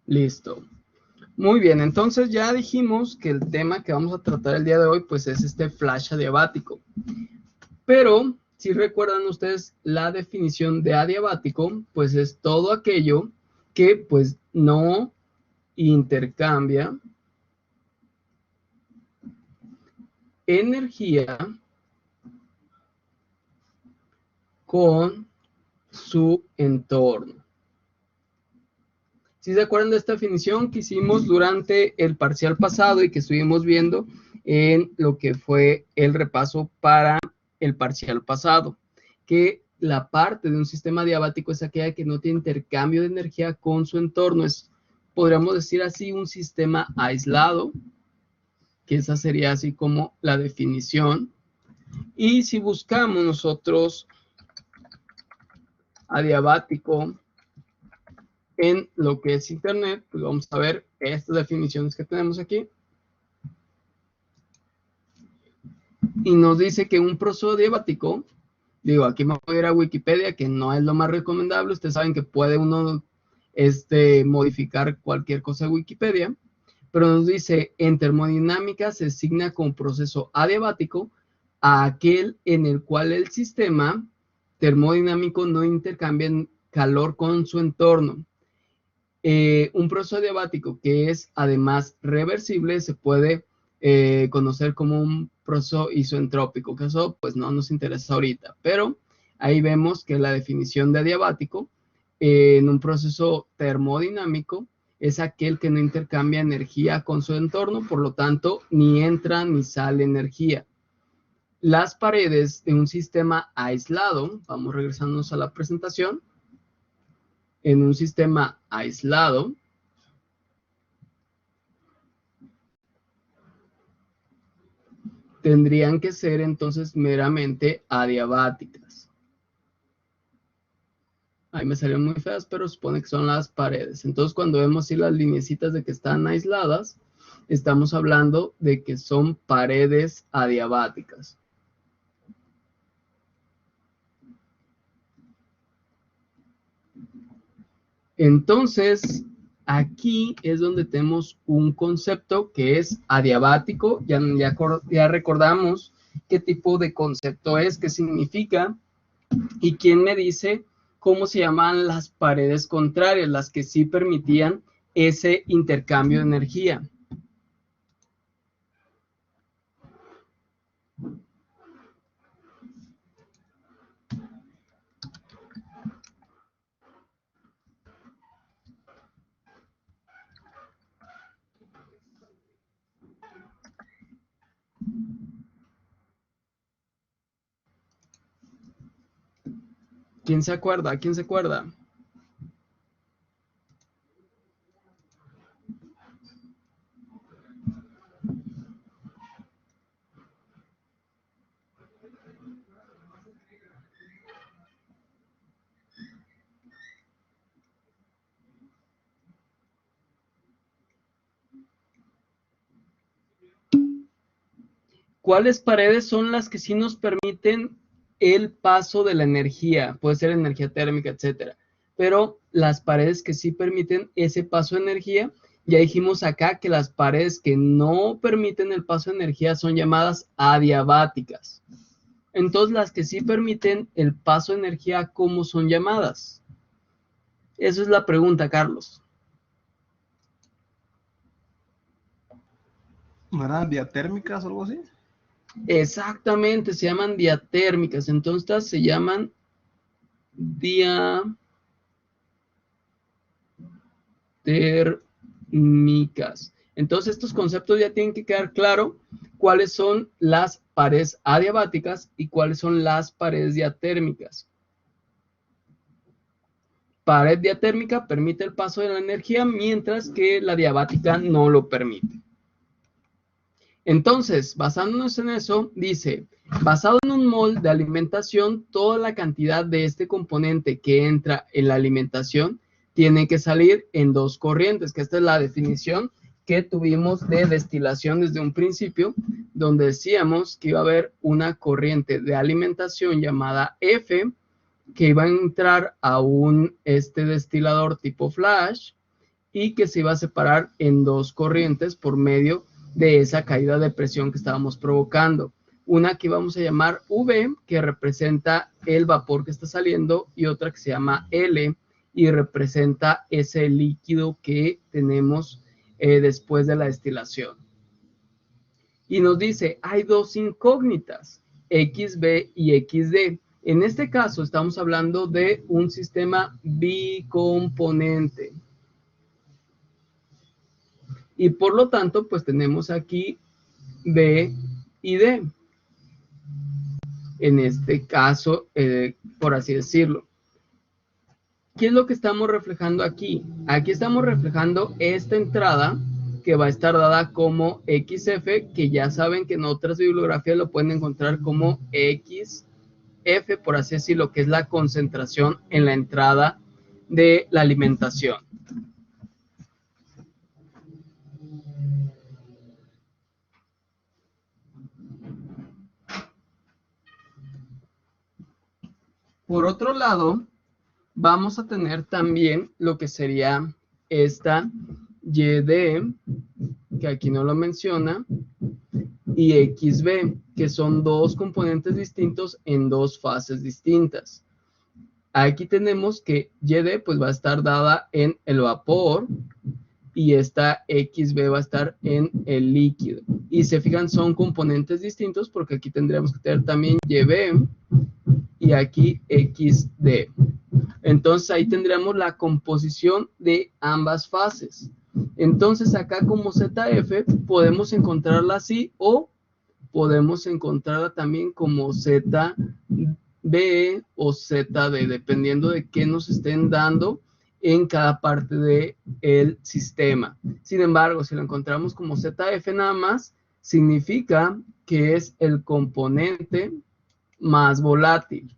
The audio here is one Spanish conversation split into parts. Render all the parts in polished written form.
Listo. Muy bien, entonces ya dijimos que el tema que vamos a tratar el día de hoy pues es este flash adiabático. Pero si recuerdan ustedes la definición de adiabático, pues es todo aquello que pues no intercambia energía con su entorno. ¿Sí se acuerdan de esta definición que hicimos durante el parcial pasado y que estuvimos viendo en lo que fue el repaso para el parcial pasado? Que la parte de un sistema adiabático es aquella que no tiene intercambio de energía con su entorno. Es, podríamos decir así, un sistema aislado, que esa sería así como la definición. Y si buscamos nosotros adiabático en lo que es internet, pues vamos a ver estas definiciones que tenemos aquí. Y nos dice que un proceso adiabático, digo, aquí me voy a ir a Wikipedia, que no es lo más recomendable. Ustedes saben que puede uno modificar cualquier cosa de Wikipedia, pero nos dice, en termodinámica se designa como proceso adiabático a aquel en el cual el sistema termodinámico no intercambia calor con su entorno. Un proceso adiabático que es además reversible se puede conocer como un proceso isoentrópico, que eso pues no nos interesa ahorita, pero ahí vemos que la definición de adiabático en un proceso termodinámico es aquel que no intercambia energía con su entorno, por lo tanto ni entra ni sale energía. Las paredes de un sistema aislado, vamos regresándonos a la presentación, en un sistema aislado, tendrían que ser entonces meramente adiabáticas. Ahí me salieron muy feas, pero supone que son las paredes. Entonces, cuando vemos así las lineecitas de que están aisladas, estamos hablando de que son paredes adiabáticas. Entonces, aquí es donde tenemos un concepto que es adiabático. Ya recordamos qué tipo de concepto es, qué significa. ¿Y quién me dice cómo se llaman las paredes contrarias, las que sí permitían ese intercambio de energía? ¿Quién se acuerda? ¿Quién se acuerda? ¿Cuáles paredes son las que sí nos permiten el paso de la energía? Puede ser energía térmica, etcétera. Pero las paredes que sí permiten ese paso de energía, ya dijimos acá que las paredes que no permiten el paso de energía son llamadas adiabáticas. Entonces, las que sí permiten el paso de energía, ¿cómo son llamadas? Esa es la pregunta, Carlos. ¿No eran diatérmicas o algo así? Exactamente, se llaman diatérmicas. Entonces, estas se llaman diatérmicas. Entonces, estos conceptos ya tienen que quedar claro cuáles son las paredes adiabáticas y cuáles son las paredes diatérmicas. Pared diatérmica permite el paso de la energía, mientras que la diabática no lo permite. Entonces, basándonos en eso, dice, basado en un mol de alimentación, toda la cantidad de este componente que entra en la alimentación tiene que salir en dos corrientes, que esta es la definición que tuvimos de destilación desde un principio, donde decíamos que iba a haber una corriente de alimentación llamada F, que iba a entrar a un destilador tipo flash, y que se iba a separar en dos corrientes por medio de esa caída de presión que estábamos provocando. Una que vamos a llamar V, que representa el vapor que está saliendo, y otra que se llama L, y representa ese líquido que tenemos después de la destilación. Y nos dice, hay dos incógnitas, XB y XD. En este caso estamos hablando de un sistema bicomponente. Y por lo tanto, pues tenemos aquí B y D. En este caso, por así decirlo. ¿Qué es lo que estamos reflejando aquí? Aquí estamos reflejando esta entrada que va a estar dada como XF, que ya saben que en otras bibliografías lo pueden encontrar como XF, por así decirlo, que es la concentración en la entrada de la alimentación. Por otro lado, vamos a tener también lo que sería esta YD, que aquí no lo menciona, y XB, que son dos componentes distintos en dos fases distintas. Aquí tenemos que YD pues va a estar dada en el vapor y esta XB va a estar en el líquido. Y se fijan, son componentes distintos porque aquí tendríamos que tener también YB y aquí XD. Entonces ahí tendríamos la composición de ambas fases. Entonces acá como ZF podemos encontrarla así o podemos encontrarla también como ZB o ZD, dependiendo de qué nos estén dando en cada parte del sistema. Sin embargo, si lo encontramos como ZF nada más, significa que es el componente más volátil.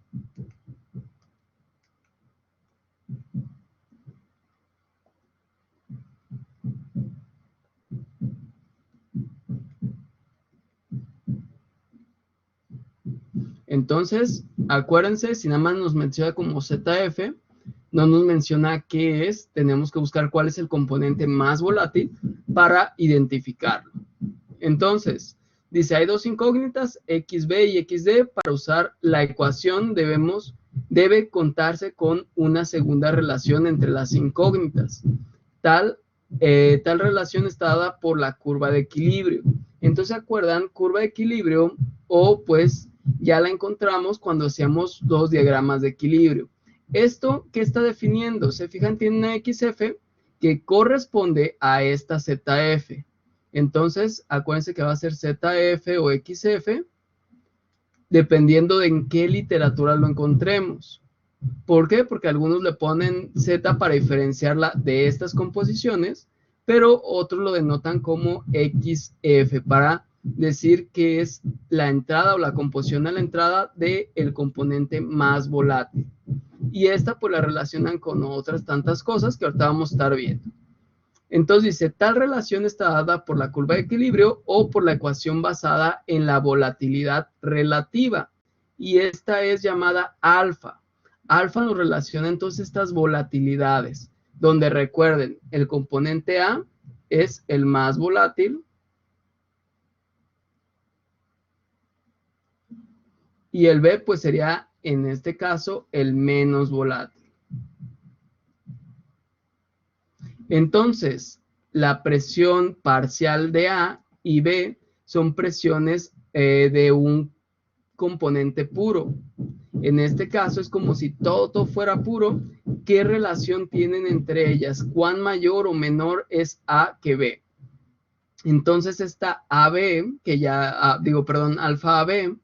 Entonces, acuérdense, si nada más nos menciona como ZF, no nos menciona qué es, tenemos que buscar cuál es el componente más volátil para identificarlo. Entonces, dice, hay dos incógnitas, XB y XD. Para usar la ecuación debe contarse con una segunda relación entre las incógnitas. Tal relación está dada por la curva de equilibrio. Entonces, ¿se acuerdan? Curva de equilibrio, o pues ya la encontramos cuando hacíamos dos diagramas de equilibrio. ¿Esto qué está definiendo? Se fijan, tiene una XF que corresponde a esta ZF. Entonces, acuérdense que va a ser ZF o XF, dependiendo de en qué literatura lo encontremos. ¿Por qué? Porque algunos le ponen Z para diferenciarla de estas composiciones, pero otros lo denotan como XF para decir que es la entrada o la composición a la entrada del componente más volátil. Y esta pues la relacionan con otras tantas cosas que ahorita vamos a estar viendo. Entonces dice, tal relación está dada por la curva de equilibrio o por la ecuación basada en la volatilidad relativa. Y esta es llamada alfa. Alfa nos relaciona entonces estas volatilidades, donde recuerden, el componente A es el más volátil y el B pues sería en este caso el menos volátil. Entonces, la presión parcial de A y B son presiones de un componente puro. En este caso es como si todo fuera puro. ¿Qué relación tienen entre ellas? ¿Cuán mayor o menor es A que B? Entonces esta AB, que ya, alfa AB,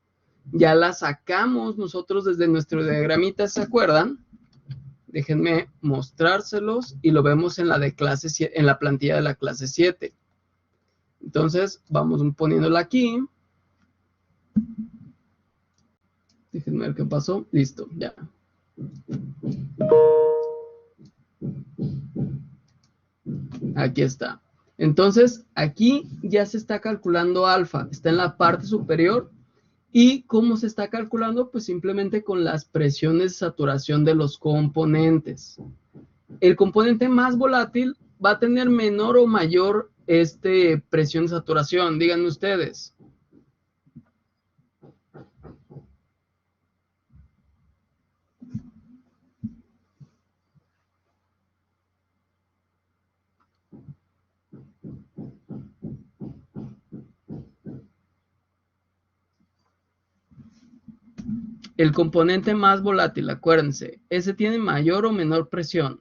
ya la sacamos nosotros desde nuestro diagramita, ¿se acuerdan? Déjenme mostrárselos y lo vemos en la de clase, en la plantilla de la clase 7. Entonces, vamos poniéndola aquí. Déjenme ver qué pasó. Listo, ya. Aquí está. Entonces, aquí ya se está calculando alfa. Está en la parte superior. ¿Y cómo se está calculando? Pues simplemente con las presiones de saturación de los componentes. El componente más volátil va a tener menor o mayor presión de saturación? Díganme ustedes. El componente más volátil, acuérdense, ese tiene mayor o menor presión.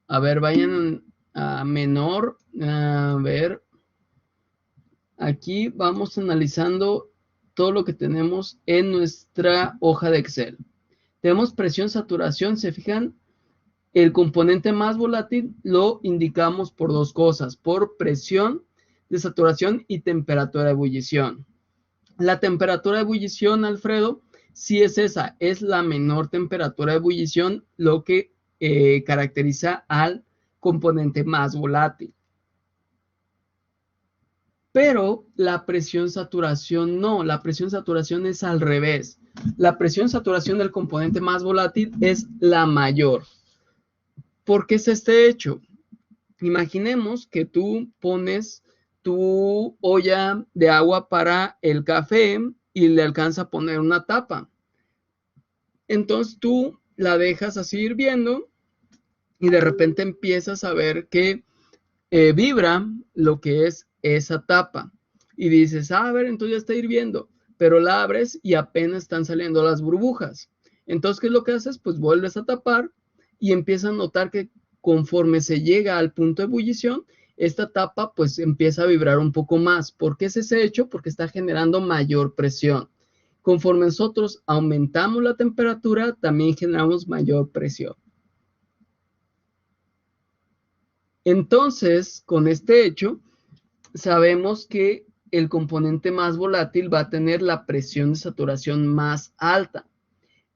A ver, vayan a menor. A ver, aquí vamos analizando todo lo que tenemos en nuestra hoja de Excel. Tenemos presión, saturación, ¿se fijan? El componente más volátil lo indicamos por dos cosas, por presión de saturación y temperatura de ebullición. La temperatura de ebullición, Alfredo, sí es esa, es la menor temperatura de ebullición lo que caracteriza al componente más volátil. Pero la presión saturación no, la presión saturación es al revés. La presión saturación del componente más volátil es la mayor. ¿Por qué es este hecho? Imaginemos que tú pones tu olla de agua para el café y le alcanza a poner una tapa. Entonces tú la dejas así hirviendo y de repente empiezas a ver que vibra lo que es esa tapa. Y dices, a ver, entonces ya está hirviendo, pero la abres y apenas están saliendo las burbujas. Entonces, ¿qué es lo que haces? Pues vuelves a tapar y empiezas a notar que conforme se llega al punto de ebullición, esta tapa pues empieza a vibrar un poco más. ¿Por qué es ese hecho? Porque está generando mayor presión. Conforme nosotros aumentamos la temperatura, también generamos mayor presión. Entonces, con este hecho, sabemos que el componente más volátil va a tener la presión de saturación más alta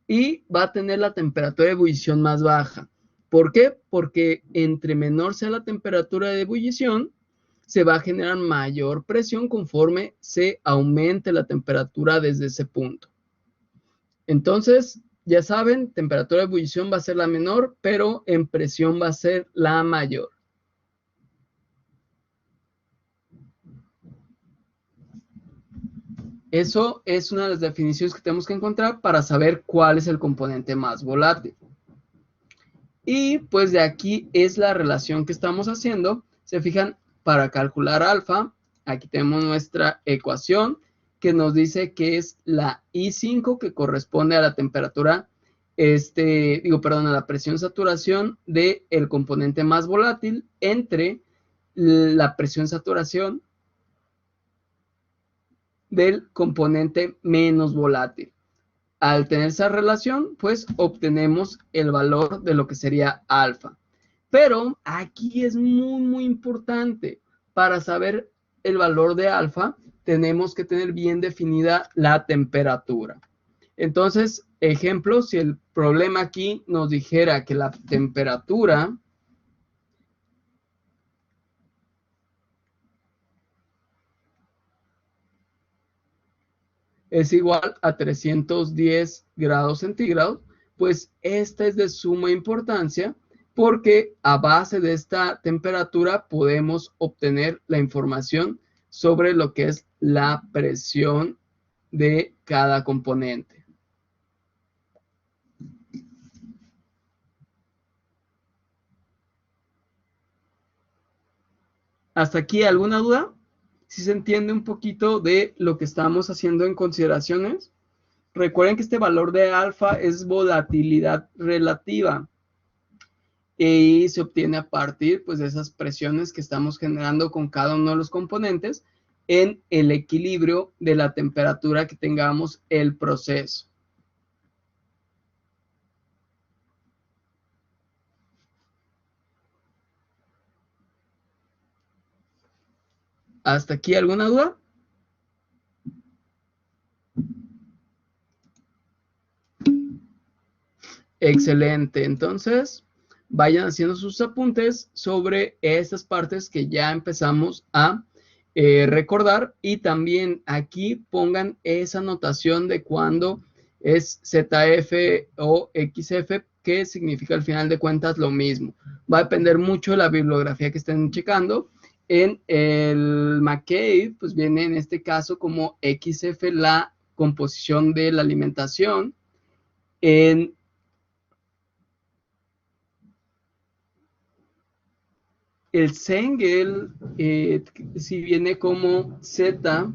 y va a tener la temperatura de ebullición más baja. ¿Por qué? Porque entre menor sea la temperatura de ebullición, se va a generar mayor presión conforme se aumente la temperatura desde ese punto. Entonces, ya saben, temperatura de ebullición va a ser la menor, pero en presión va a ser la mayor. Eso es una de las definiciones que tenemos que encontrar para saber cuál es el componente más volátil. Y pues de aquí es la relación que estamos haciendo. Se fijan, para calcular alfa, aquí tenemos nuestra ecuación que nos dice que es la I5 que corresponde a la temperatura, a la presión saturación del componente más volátil entre la presión saturación del componente menos volátil. Al tener esa relación, pues obtenemos el valor de lo que sería alfa. Pero aquí es muy, muy importante. Para saber el valor de alfa, tenemos que tener bien definida la temperatura. Entonces, ejemplo, si el problema aquí nos dijera que la temperatura es igual a 310 grados centígrados, pues esta es de suma importancia porque a base de esta temperatura podemos obtener la información sobre lo que es la presión de cada componente. ¿Hasta aquí alguna duda? ¿Sí se entiende un poquito de lo que estamos haciendo en consideraciones? Recuerden que este valor de alfa es volatilidad relativa y se obtiene a partir pues, de esas presiones que estamos generando con cada uno de los componentes en el equilibrio de la temperatura que tengamos el proceso. ¿Hasta aquí alguna duda? Excelente, entonces vayan haciendo sus apuntes sobre estas partes que ya empezamos a recordar, y también aquí pongan esa notación de cuando es ZF o XF, que significa al final de cuentas lo mismo. Va a depender mucho de la bibliografía que estén checando. En el McCabe, pues viene en este caso como XF la composición de la alimentación. En el Sengel, si viene como Z,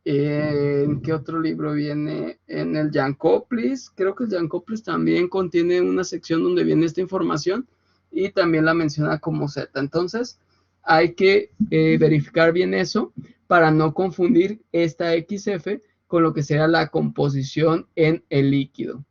¿en qué otro libro viene? En el Jankoplis, creo que el Jankoplis también contiene una sección donde viene esta información y también la menciona como Z. Entonces, hay que verificar bien eso para no confundir esta XF con lo que será la composición en el líquido.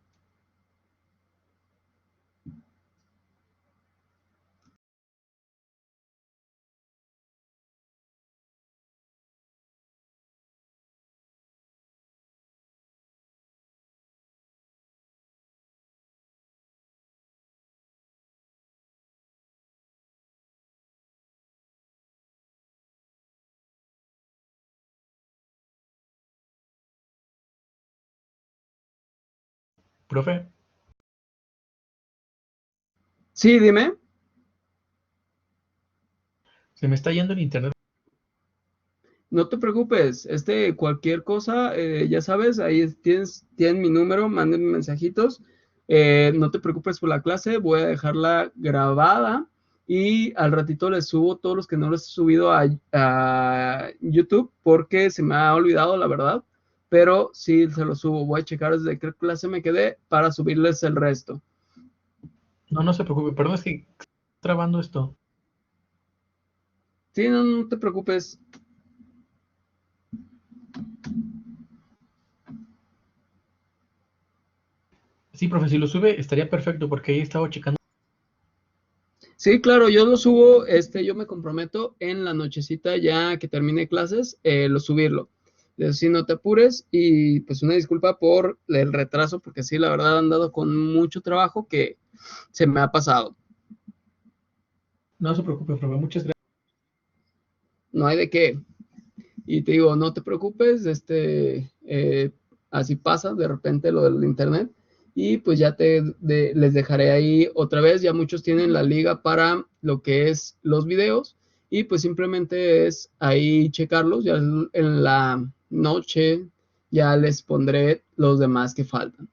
Profe, Sí, dime. se me está yendo el internet. No te preocupes, cualquier cosa, ya sabes, ahí tienen mi número, manden mensajitos. No te preocupes por la clase, voy a dejarla grabada y al ratito les subo todos los que no les he subido a YouTube porque se me ha olvidado, la verdad. Pero sí se los subo, voy a checar desde qué clase me quedé para subirles el resto. No, no se preocupe, perdón, es que está trabando esto. Sí, no, no te preocupes. Sí, profe, si lo sube estaría perfecto porque ahí estaba checando. Sí, claro, yo lo subo, yo me comprometo en la nochecita ya que termine clases, lo subirlo. Eso sí, no te apures y pues una disculpa por el retraso, porque sí, la verdad he andado con mucho trabajo que se me ha pasado. No se preocupe, profe, muchas gracias. No hay de qué. Y te digo, no te preocupes, así pasa de repente lo del internet. Y pues ya les dejaré ahí otra vez, ya muchos tienen la liga para lo que es los videos y pues simplemente es ahí checarlos, ya en la noche ya les pondré los demás que faltan.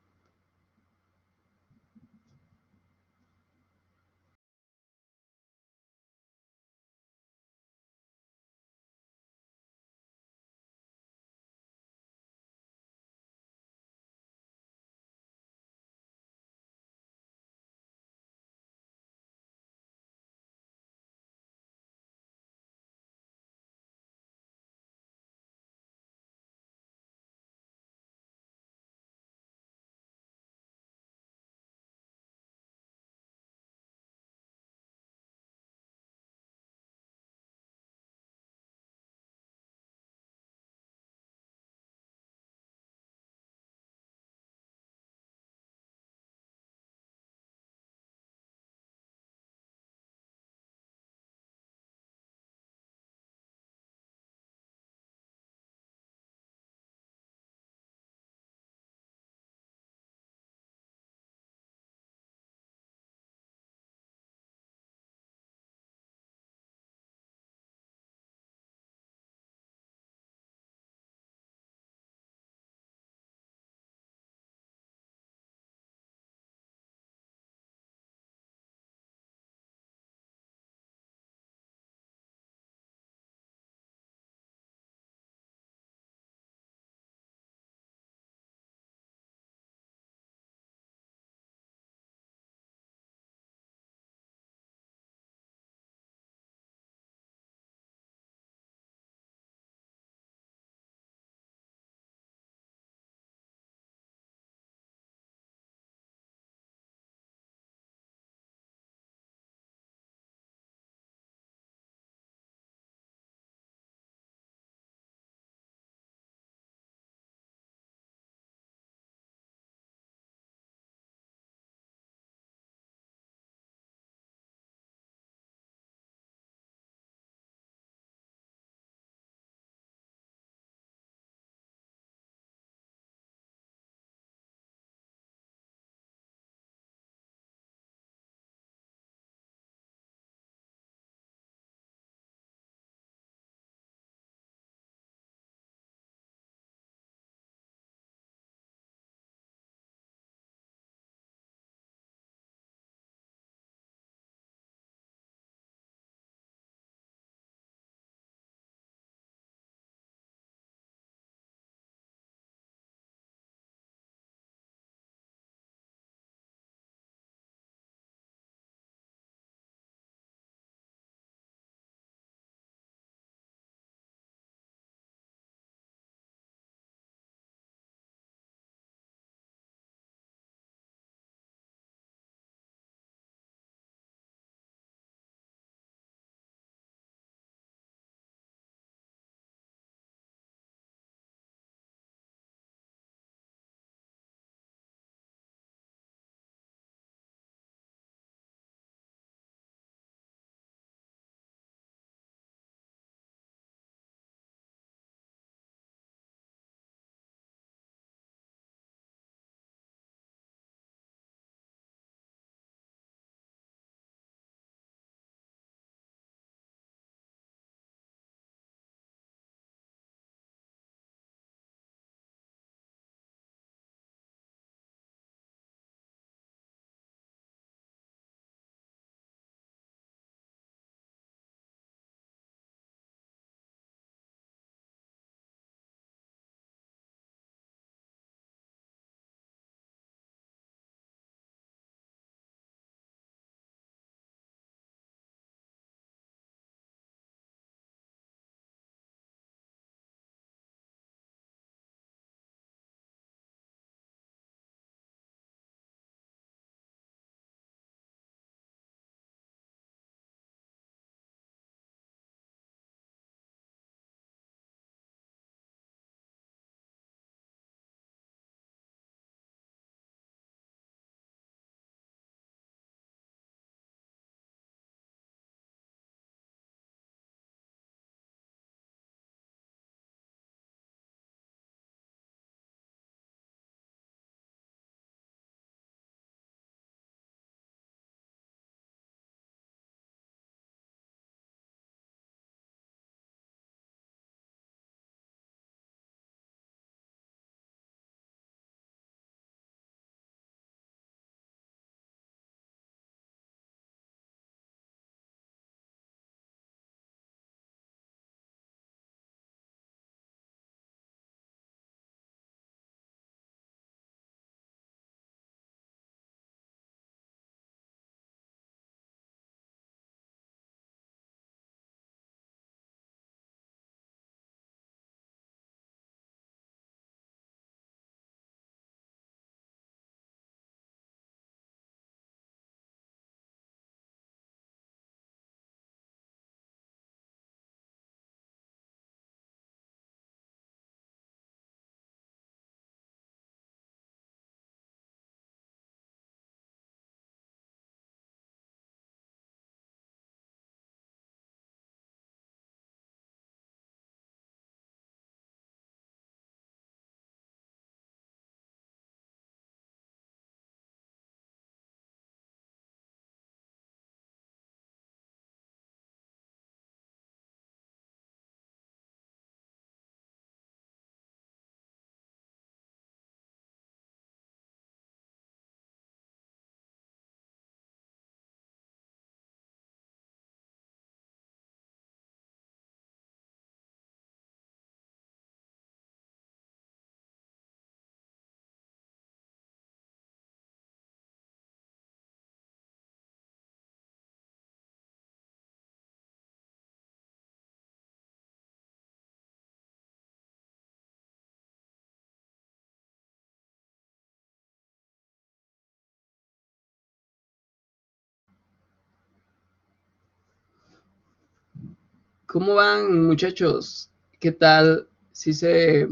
¿Cómo van, muchachos? ¿Qué tal? ¿Si se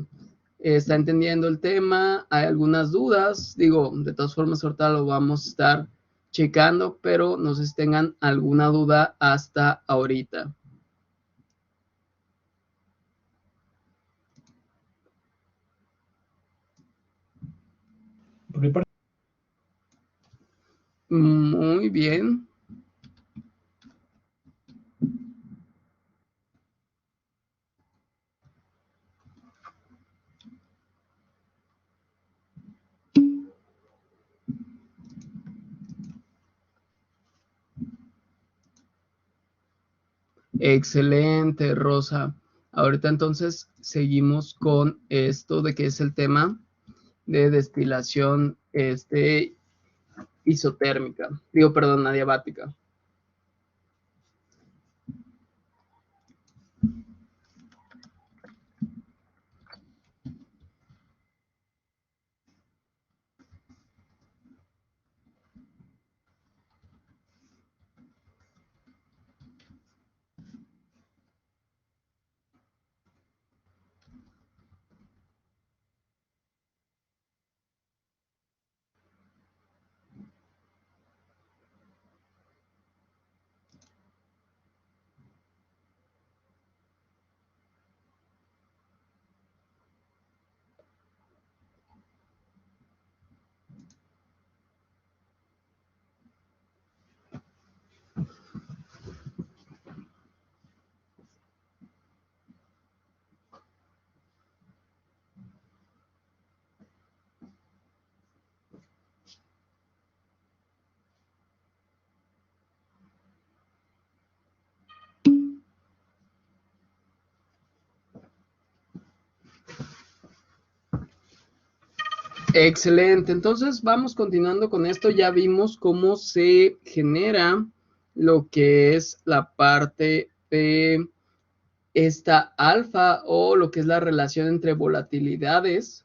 está entendiendo el tema? ¿Hay algunas dudas? Digo, de todas formas, ahorita lo vamos a estar checando, pero no sé si tengan alguna duda hasta ahorita. Por mi parte, Muy bien. Excelente, Rosa. Ahorita entonces seguimos con esto de que es el tema de destilación isotérmica. Digo, perdón, adiabática. Excelente, entonces vamos continuando con esto. Ya vimos cómo se genera lo que es la parte de esta alfa o lo que es la relación entre volatilidades.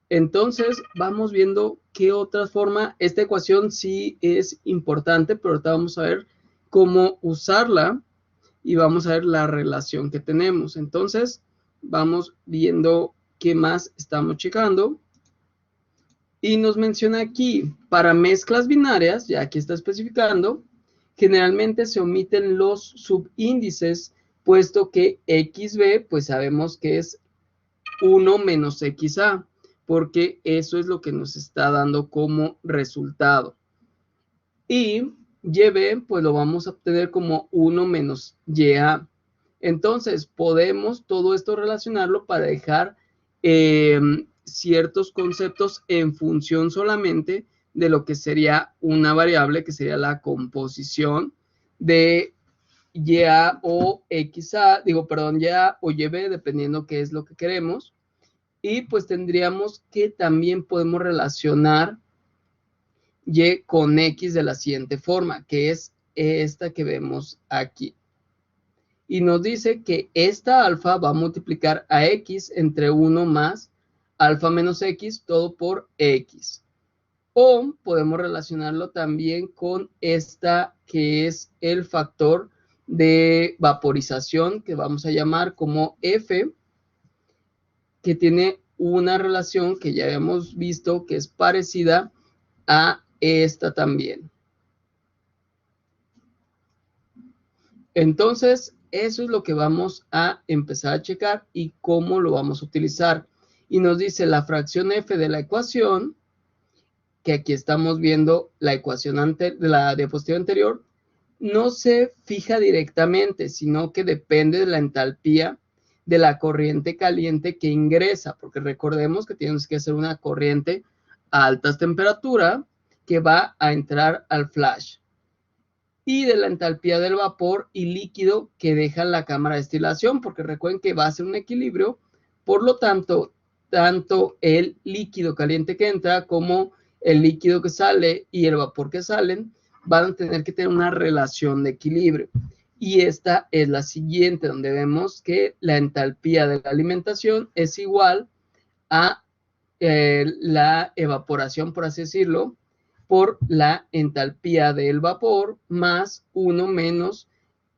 Entonces vamos viendo qué otra forma. Esta ecuación sí es importante, pero ahorita vamos a ver cómo usarla y vamos a ver la relación que tenemos. Entonces vamos viendo qué más estamos checando. Y nos menciona aquí, para mezclas binarias, ya aquí está especificando, generalmente se omiten los subíndices, puesto que XB, pues sabemos que es 1 menos XA, porque eso es lo que nos está dando como resultado. Y YB, pues lo vamos a obtener como 1 menos YA. Entonces, podemos todo esto relacionarlo para dejar ciertos conceptos en función solamente de lo que sería una variable, que sería la composición de YA o XA, digo, perdón, YA o YB, dependiendo qué es lo que queremos. Y pues tendríamos que también podemos relacionar Y con X de la siguiente forma, que es esta que vemos aquí. Y nos dice que esta alfa va a multiplicar a X entre 1 más alfa menos X, todo por X. O podemos relacionarlo también con esta que es el factor de vaporización, que vamos a llamar como F, que tiene una relación que ya hemos visto que es parecida a esta también. Entonces, eso es lo que vamos a empezar a checar y cómo lo vamos a utilizar. Y nos dice la fracción f de la ecuación, que aquí estamos viendo la ecuación de la diapositiva anterior, no se fija directamente, sino que depende de la entalpía de la corriente caliente que ingresa, porque recordemos que tienes que hacer una corriente a altas temperaturas que va a entrar al flash, y de la entalpía del vapor y líquido que deja la cámara de destilación, porque recuerden que va a ser un equilibrio, por lo tanto, tanto el líquido caliente que entra como el líquido que sale y el vapor que salen van a tener que tener una relación de equilibrio. Y esta es la siguiente, donde vemos que la entalpía de la alimentación es igual a la evaporación, por así decirlo, por la entalpía del vapor más 1 menos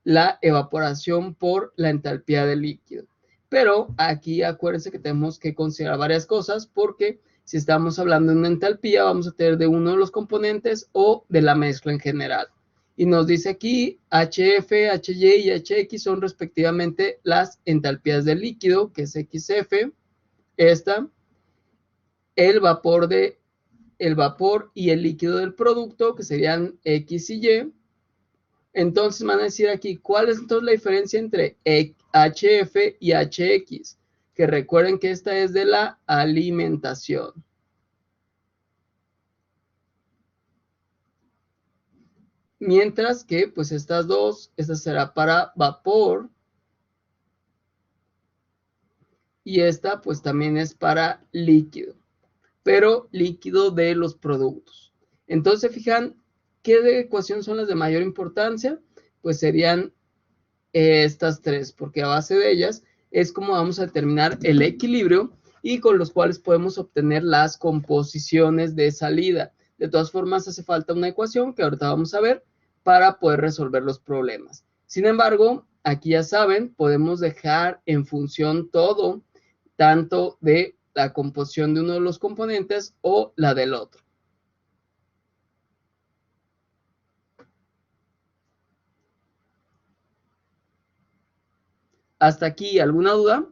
la evaporación por la entalpía del líquido. Pero aquí acuérdense que tenemos que considerar varias cosas, porque si estamos hablando de una entalpía, vamos a tener de uno de los componentes o de la mezcla en general. Y nos dice aquí HF, HY y HX son respectivamente las entalpías del líquido, que es XF, esta, el vapor y el líquido del producto, que serían X y Y. Entonces van a decir aquí, ¿cuál es entonces la diferencia entre HF y HX? Que recuerden que esta es de la alimentación. Mientras que, pues estas dos, esta será para vapor. Y esta, pues también es para líquido. Pero líquido de los productos. Entonces, fijan, ¿qué ecuaciones son las de mayor importancia? Pues serían estas tres, porque a base de ellas es como vamos a determinar el equilibrio y con los cuales podemos obtener las composiciones de salida. De todas formas, hace falta una ecuación que ahorita vamos a ver para poder resolver los problemas. Sin embargo, aquí ya saben, podemos dejar en función todo, tanto de la composición de uno de los componentes o la del otro. Hasta aquí, ¿alguna duda?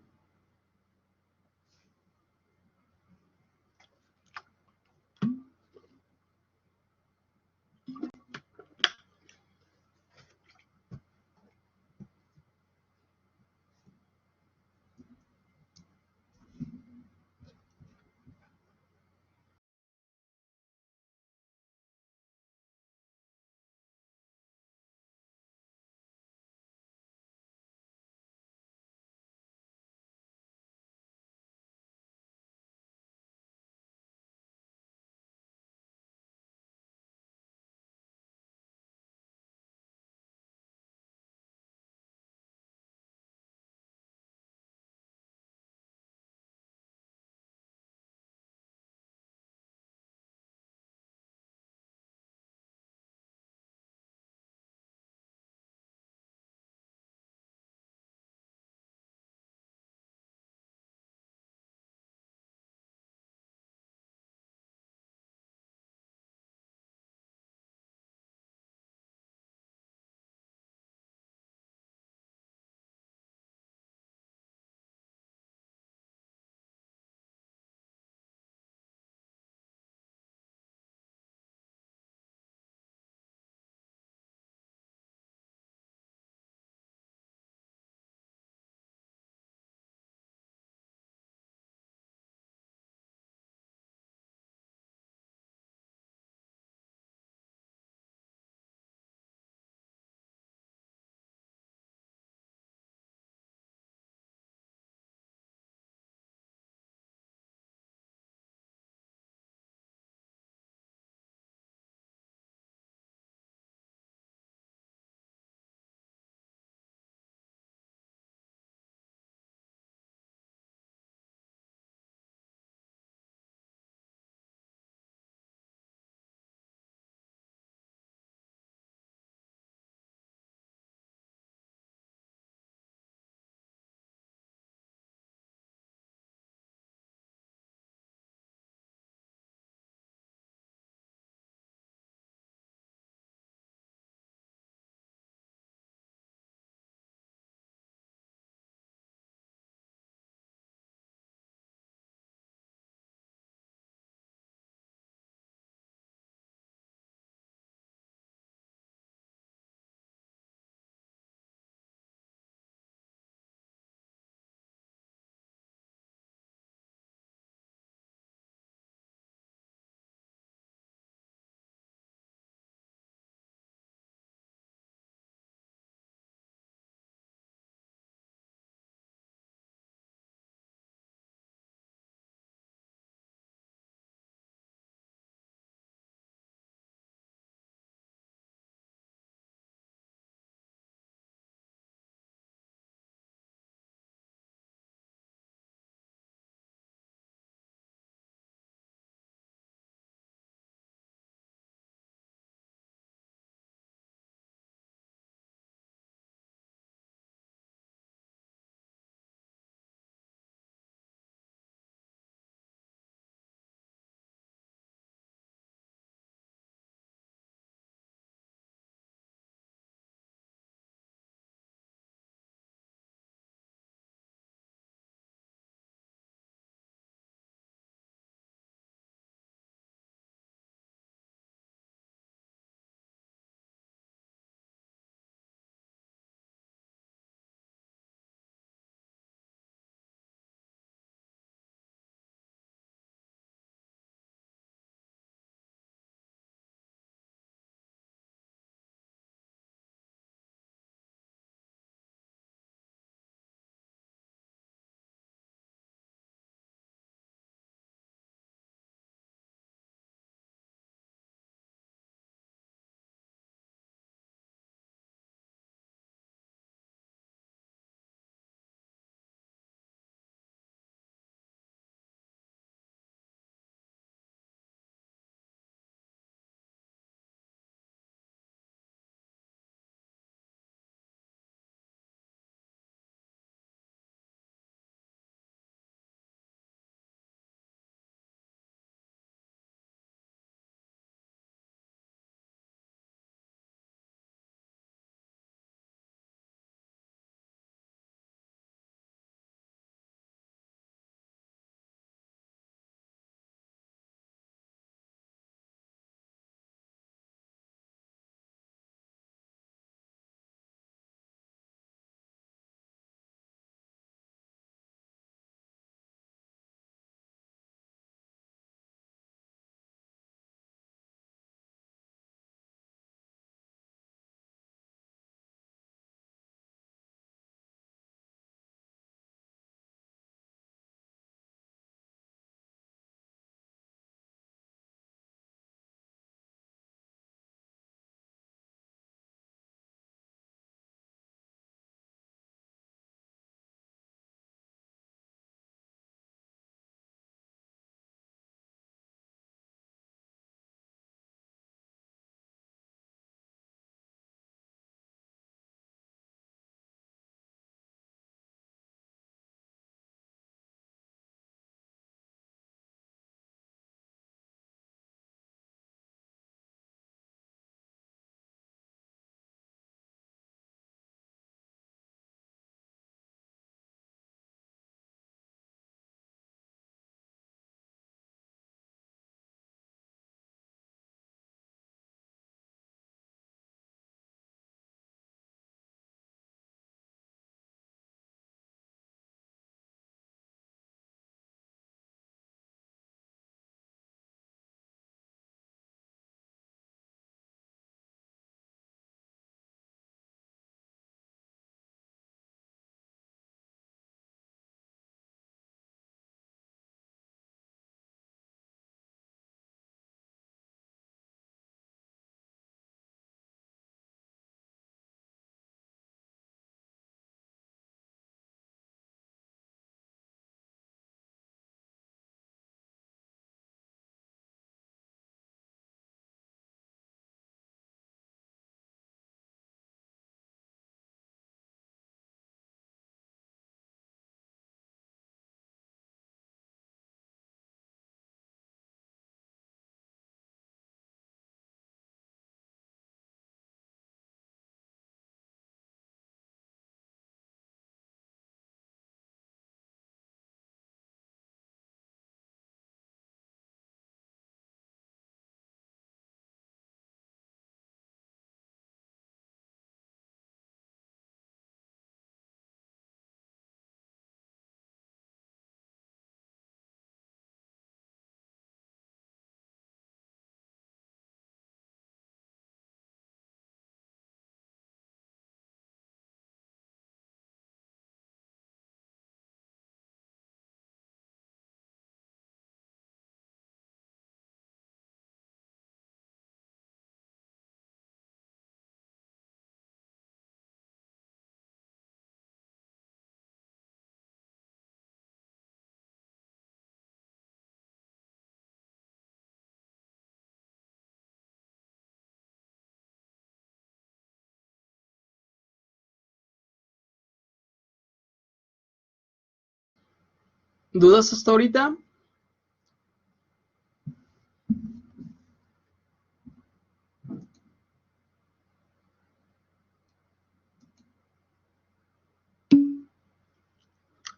¿Dudas hasta ahorita?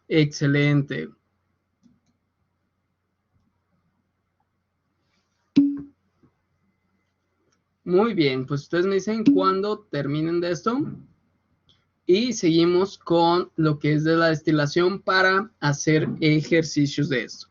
Excelente. Muy bien, pues ustedes me dicen cuando terminen de esto y seguimos con lo que es de la destilación para hacer ejercicios de esto.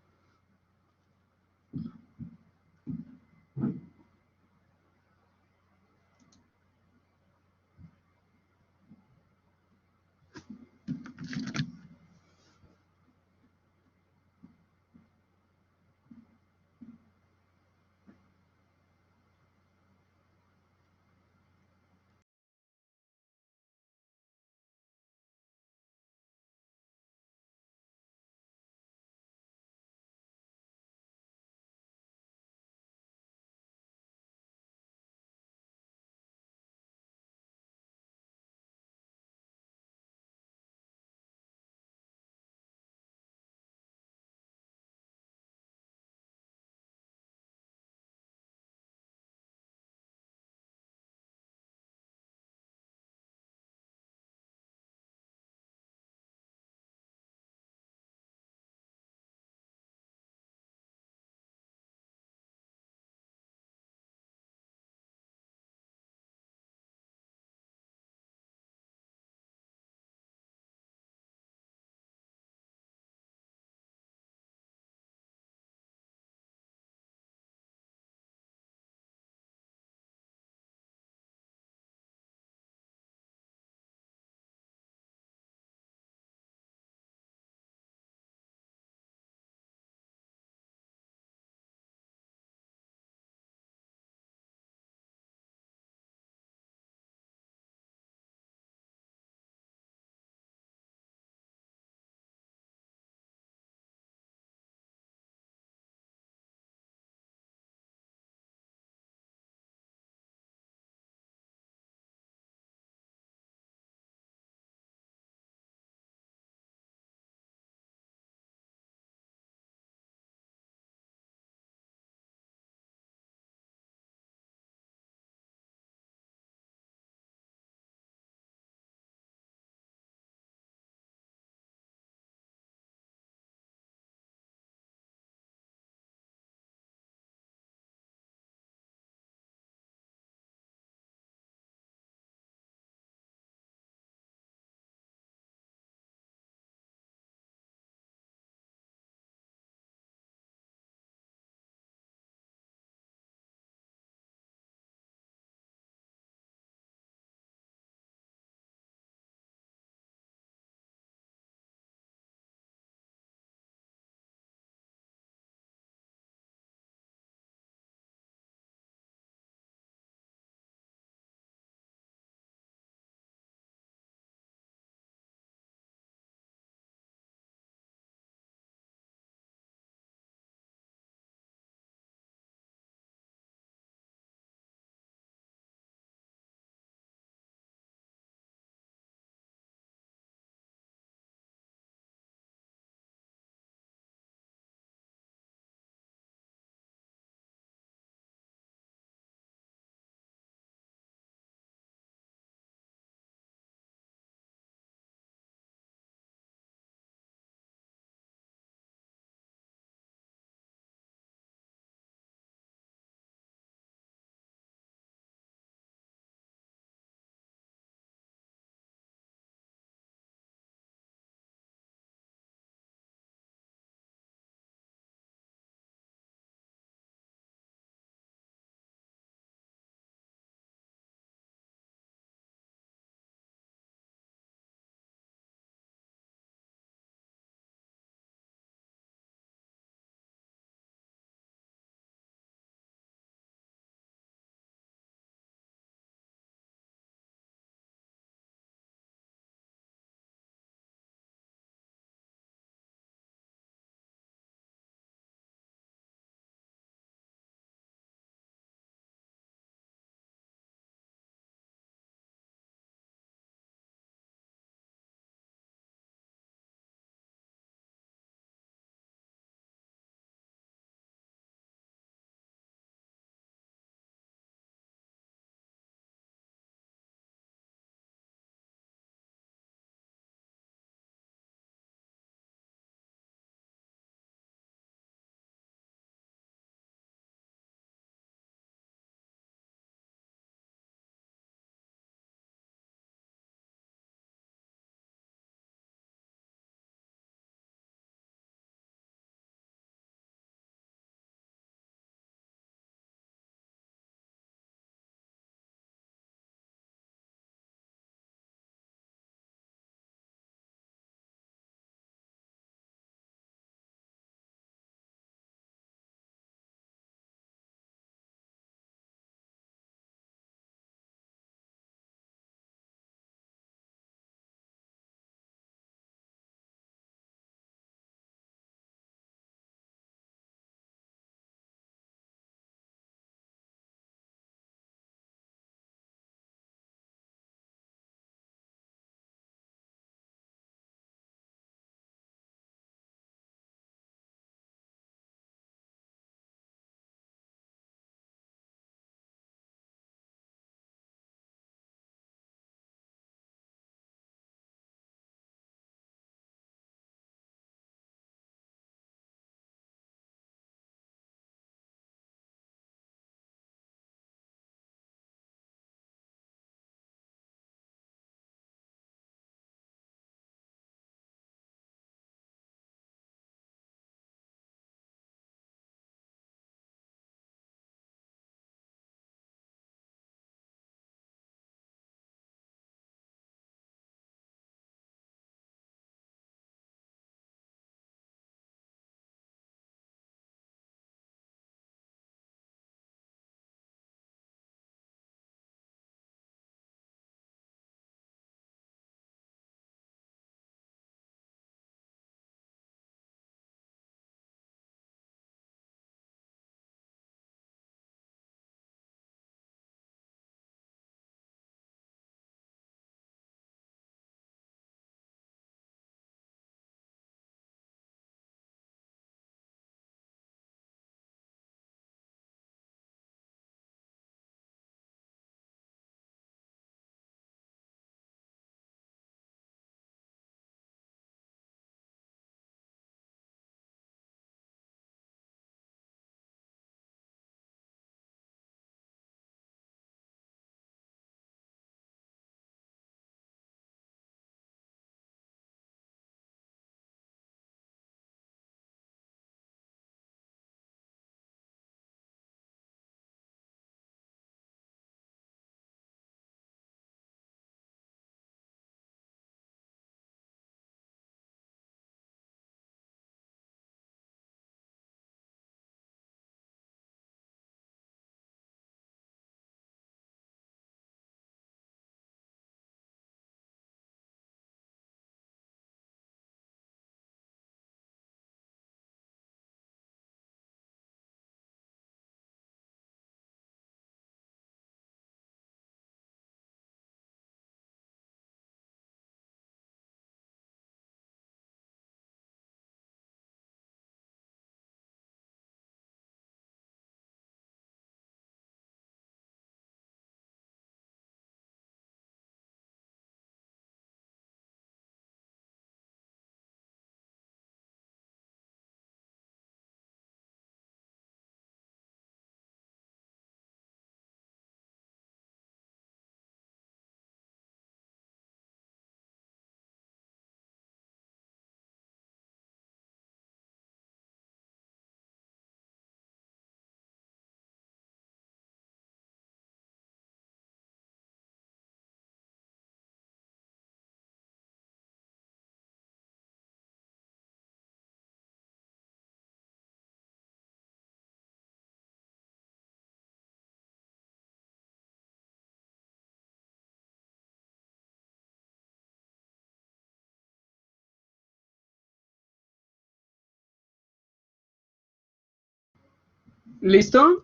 ¿Listo?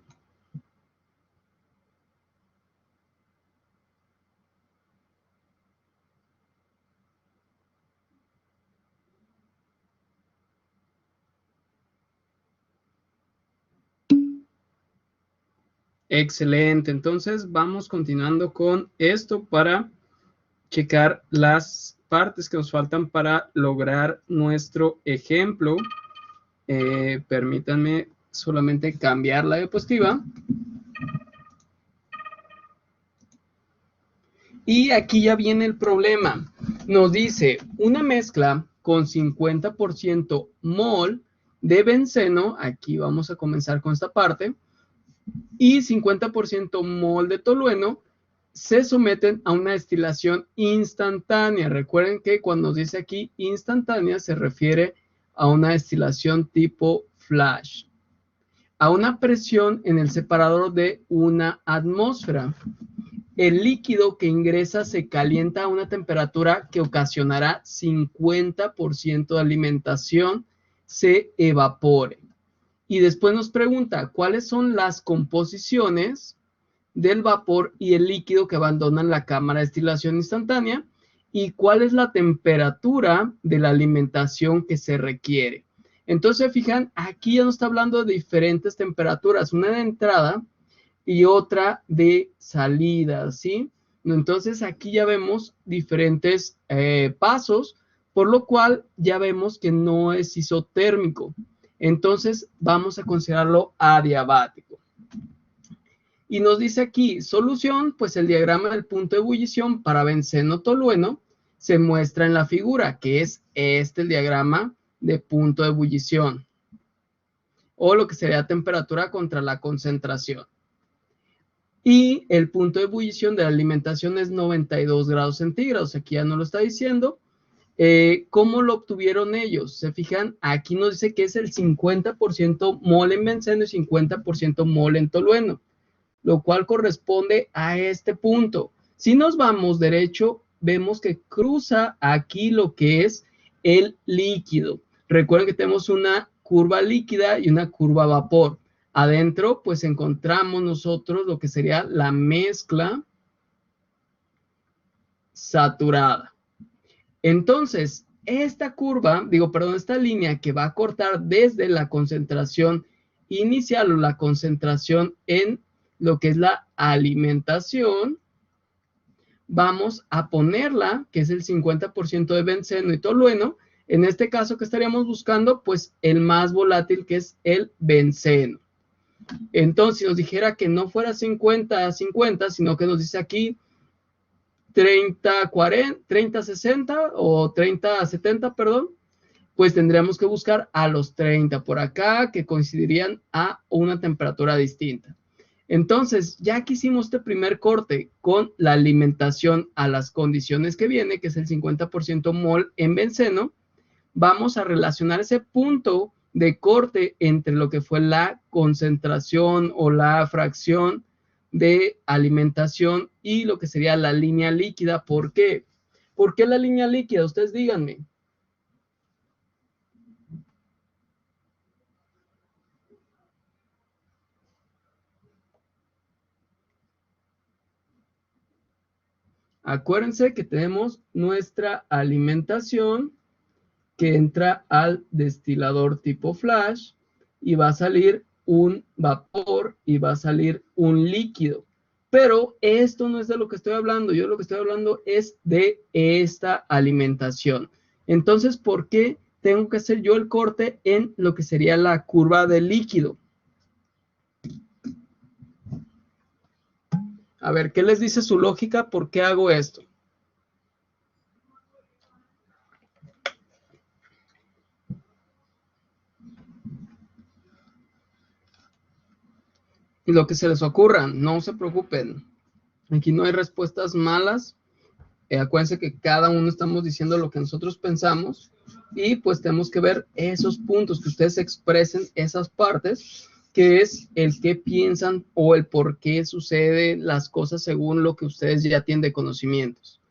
Excelente, entonces vamos continuando con esto para checar las partes que nos faltan para lograr nuestro ejemplo. Permítanme solamente cambiar la diapositiva. Y aquí ya viene el problema. Nos dice una mezcla con 50% mol de benceno, aquí vamos a comenzar con esta parte, y 50% mol de tolueno, se someten a una destilación instantánea. Recuerden que cuando nos dice aquí instantánea se refiere a una destilación tipo flash, a una presión en el separador de 1 atmósfera. El líquido que ingresa se calienta a una temperatura que ocasionará 50% de alimentación se evapore. Y después nos pregunta cuáles son las composiciones del vapor y el líquido que abandonan la cámara de destilación instantánea y cuál es la temperatura de la alimentación que se requiere. Entonces, fijan, aquí ya nos está hablando de diferentes temperaturas, una de entrada y otra de salida, ¿sí? Entonces, aquí ya vemos diferentes pasos, por lo cual ya vemos que no es isotérmico. Entonces, vamos a considerarlo adiabático. Y nos dice aquí, solución, pues el diagrama del punto de ebullición para benceno tolueno se muestra en la figura, que es el diagrama de punto de ebullición, o lo que sería temperatura contra la concentración. Y el punto de ebullición de la alimentación es 92 grados centígrados, aquí ya no lo está diciendo. ¿Cómo lo obtuvieron ellos? Se fijan, aquí nos dice que es el 50% mol en benceno y 50% mol en tolueno, lo cual corresponde a este punto. Si nos vamos derecho, vemos que cruza aquí lo que es el líquido. Recuerden que tenemos una curva líquida y una curva vapor. Adentro, pues encontramos nosotros lo que sería la mezcla saturada. Entonces, esta curva, esta línea que va a cortar desde la concentración inicial o la concentración en lo que es la alimentación, vamos a ponerla, que es el 50% de benceno y tolueno. En este caso, ¿qué estaríamos buscando? Pues el más volátil, que es el benceno. Entonces, si nos dijera que no fuera 50-50, sino que nos dice aquí 30-40, 30-60 o 30-70, perdón, pues tendríamos que buscar a los 30 por acá, que coincidirían a una temperatura distinta. Entonces, ya que hicimos este primer corte con la alimentación a las condiciones que viene, que es el 50% mol en benceno, vamos a relacionar ese punto de corte entre lo que fue la concentración o la fracción de alimentación y lo que sería la línea líquida. ¿Por qué? ¿Por qué la línea líquida? Ustedes díganme. Acuérdense que tenemos nuestra alimentación que entra al destilador tipo flash y va a salir un vapor y va a salir un líquido. Pero esto no es de lo que estoy hablando. Yo lo que estoy hablando es de esta alimentación. Entonces, ¿por qué tengo que hacer yo el corte en lo que sería la curva del líquido? A ver, ¿qué les dice su lógica? ¿Por qué hago esto? Y lo que se les ocurra, no se preocupen. Aquí no hay respuestas malas. Acuérdense que cada uno estamos diciendo lo que nosotros pensamos y pues tenemos que ver esos puntos, que ustedes expresen esas partes, que es el qué piensan o el por qué suceden las cosas según lo que ustedes ya tienen de conocimientos.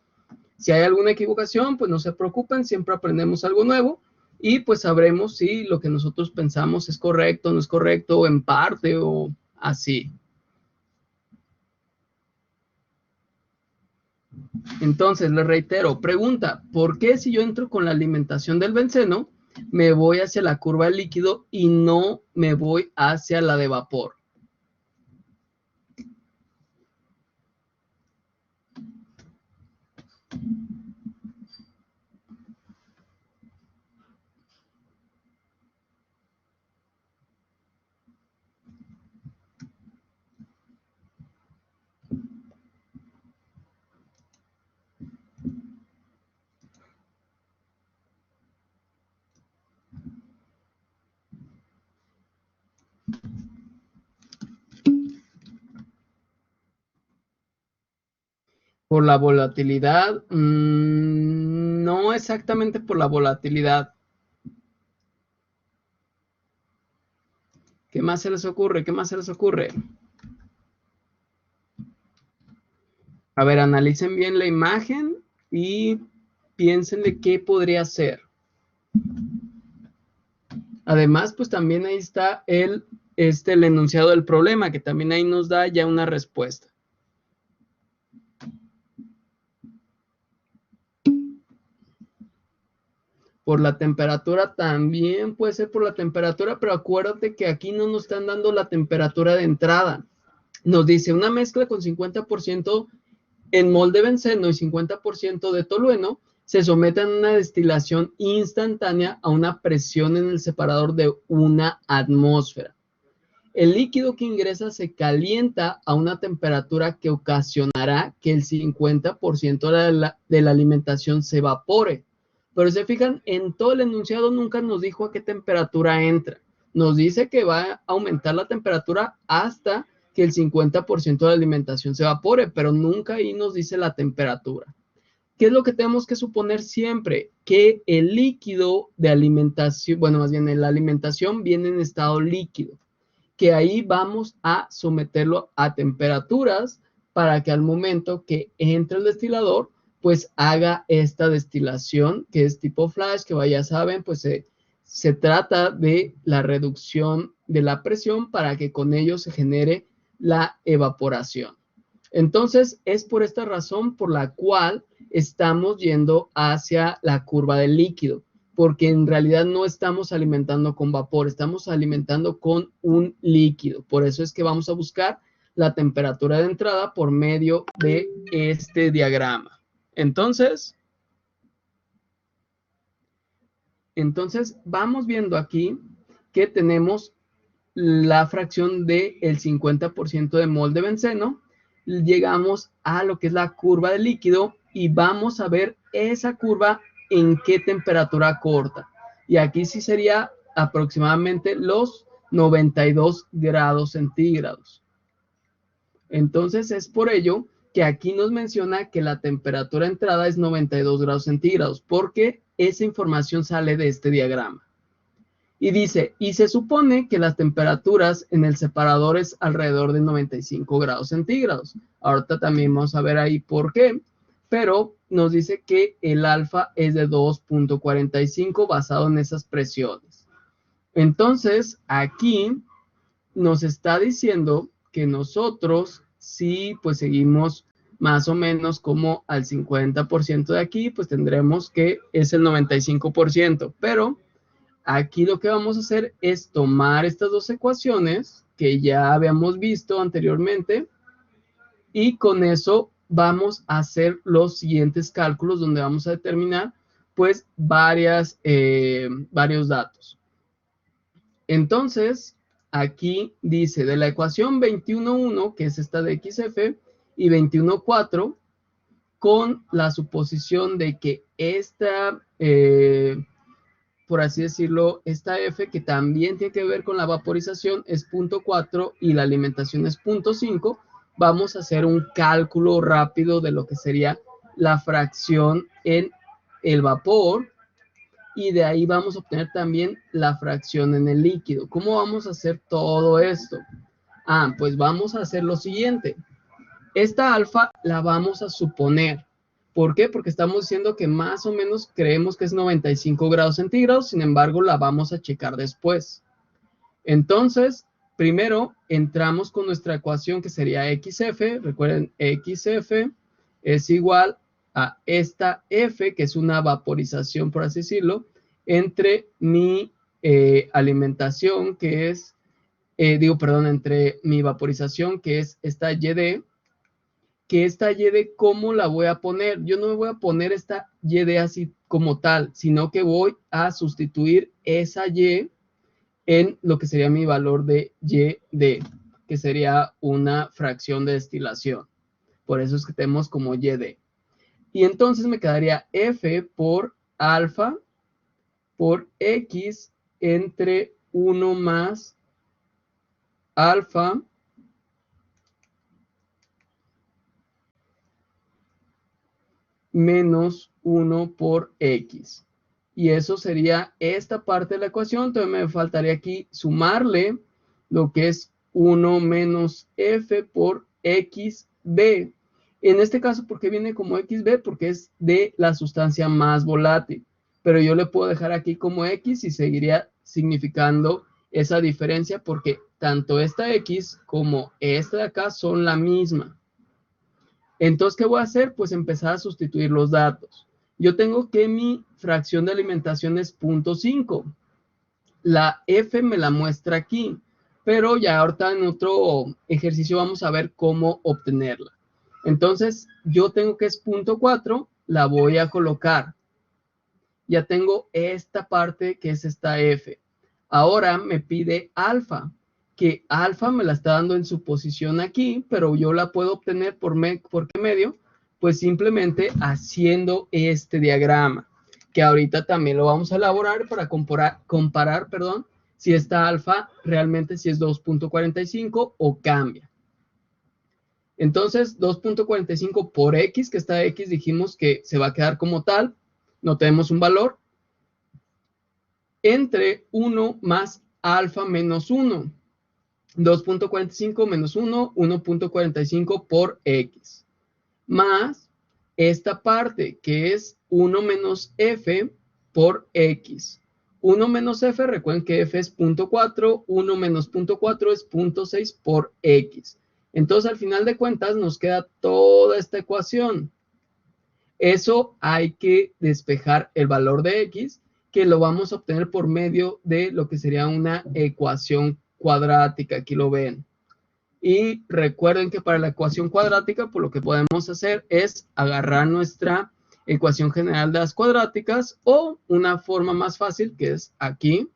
Si hay alguna equivocación, pues no se preocupen, siempre aprendemos algo nuevo y pues sabremos si lo que nosotros pensamos es correcto, no es correcto, o en parte, o así. Entonces, les reitero, pregunta, ¿por qué si yo entro con la alimentación del benceno, me voy hacia la curva de líquido y no me voy hacia la de vapor? Por la volatilidad, no exactamente por la volatilidad. ¿Qué más se les ocurre? ¿Qué más se les ocurre? A ver, analicen bien la imagen y piensen de qué podría ser. Además, pues también ahí está el enunciado del problema, que también ahí nos da ya una respuesta. Por la temperatura, también puede ser por la temperatura, pero acuérdate que aquí no nos están dando la temperatura de entrada. Nos dice una mezcla con 50% en mol de benceno y 50% de tolueno se someten a una destilación instantánea a una presión en el separador de 1 atmósfera. El líquido que ingresa se calienta a una temperatura que ocasionará que el 50% de la alimentación se evapore. Pero se fijan, en todo el enunciado nunca nos dijo a qué temperatura entra. Nos dice que va a aumentar la temperatura hasta que el 50% de la alimentación se evapore, pero nunca ahí nos dice la temperatura. ¿Qué es lo que tenemos que suponer siempre? Que el líquido de alimentación, bueno, más bien la alimentación viene en estado líquido, que ahí vamos a someterlo a temperaturas para que al momento que entre el destilador, pues haga esta destilación, que es tipo flash, que ya saben, pues se trata de la reducción de la presión para que con ello se genere la evaporación. Entonces, es por esta razón por la cual estamos yendo hacia la curva del líquido, porque en realidad no estamos alimentando con vapor, estamos alimentando con un líquido. Por eso es que vamos a buscar la temperatura de entrada por medio de este diagrama. Entonces vamos viendo aquí que tenemos la fracción del 50% de mol de benceno. Llegamos a lo que es la curva del líquido y vamos a ver esa curva en qué temperatura corta. Y aquí sí sería aproximadamente los 92 grados centígrados. Entonces es por ello que aquí nos menciona que la temperatura de entrada es 92 grados centígrados, porque esa información sale de este diagrama. Y dice, y se supone que las temperaturas en el separador es alrededor de 95 grados centígrados. Ahorita también vamos a ver ahí por qué, pero nos dice que el alfa es de 2.45 basado en esas presiones. Entonces, aquí nos está diciendo que nosotros sí, pues seguimos más o menos como al 50% de aquí, pues tendremos que es el 95%, pero aquí lo que vamos a hacer es tomar estas dos ecuaciones que ya habíamos visto anteriormente y con eso vamos a hacer los siguientes cálculos donde vamos a determinar pues varios datos. Entonces, aquí dice de la ecuación 21.1, que es esta de XF, y 21.4, con la suposición de que esta por así decirlo, esta F, que también tiene que ver con la vaporización, es 0.4 y la alimentación es 0.5, vamos a hacer un cálculo rápido de lo que sería la fracción en el vapor y de ahí vamos a obtener también la fracción en el líquido. ¿Cómo vamos a hacer todo esto? Pues vamos a hacer lo siguiente. Esta alfa la vamos a suponer. ¿Por qué? Porque estamos diciendo que más o menos creemos que es 95 grados centígrados, sin embargo, la vamos a checar después. Entonces, primero entramos con nuestra ecuación que sería XF. Recuerden, XF es igual a esta F, que es una vaporización, por así decirlo, entre mi alimentación, que es, entre mi vaporización, que es esta YD, que esta YD, ¿cómo la voy a poner? Yo no me voy a poner esta YD así como tal, sino que voy a sustituir esa Y en lo que sería mi valor de YD, que sería una fracción de destilación. Por eso es que tenemos como YD. Y entonces me quedaría F por alfa por X entre 1 más alfa menos 1 por X. Y eso sería esta parte de la ecuación. Entonces me faltaría aquí sumarle lo que es 1 menos F por XB. En este caso, ¿por qué viene como XB? Porque es de la sustancia más volátil. Pero yo le puedo dejar aquí como X y seguiría significando esa diferencia porque tanto esta X como esta de acá son la misma. Entonces, ¿qué voy a hacer? Pues empezar a sustituir los datos. Yo tengo que mi fracción de alimentación es 0.5. La F me la muestra aquí, pero ya ahorita en otro ejercicio vamos a ver cómo obtenerla. Entonces, yo tengo que es 0.4, la voy a colocar. Ya tengo esta parte que es esta F. Ahora me pide alfa, que alfa me la está dando en su posición aquí, pero yo la puedo obtener ¿por qué medio? Pues simplemente haciendo este diagrama, que ahorita también lo vamos a elaborar para comparar, si esta alfa realmente si es 2.45 o cambia. Entonces, 2.45 por X, que esta X dijimos que se va a quedar como tal, no tenemos un valor, entre 1 más alfa menos 1. 2.45 menos 1, 1.45 por X. Más esta parte que es 1 menos F por X. 1 menos F, recuerden que F es 0.4, 1 menos 0.4 es 0.6 por X. Entonces, al final de cuentas, nos queda toda esta ecuación. Eso hay que despejar el valor de X, que lo vamos a obtener por medio de lo que sería una ecuación cuadrática. Aquí lo ven. Y recuerden que para la ecuación cuadrática, pues lo que podemos hacer es agarrar nuestra ecuación general de las cuadráticas o una forma más fácil que es aquí.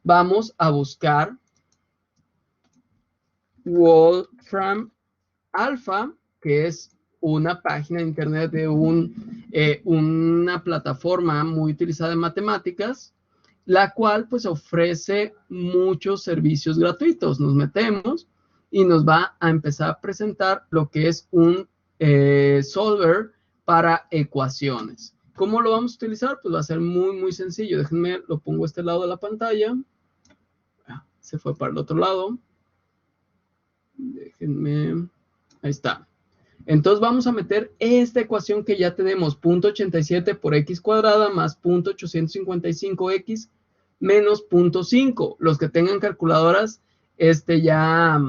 Vamos a buscar Wolfram Alpha, que es una página de internet de una plataforma muy utilizada en matemáticas, la cual pues ofrece muchos servicios gratuitos. Nos metemos y nos va a empezar a presentar lo que es un solver para ecuaciones. ¿Cómo lo vamos a utilizar? Pues va a ser muy, muy sencillo. Déjenme, lo pongo a este lado de la pantalla. Se fue para el otro lado. Déjenme, ahí está. Entonces vamos a meter esta ecuación que ya tenemos, 0.87 por x cuadrada más 0.855x menos 0.5. Los que tengan calculadoras, ya,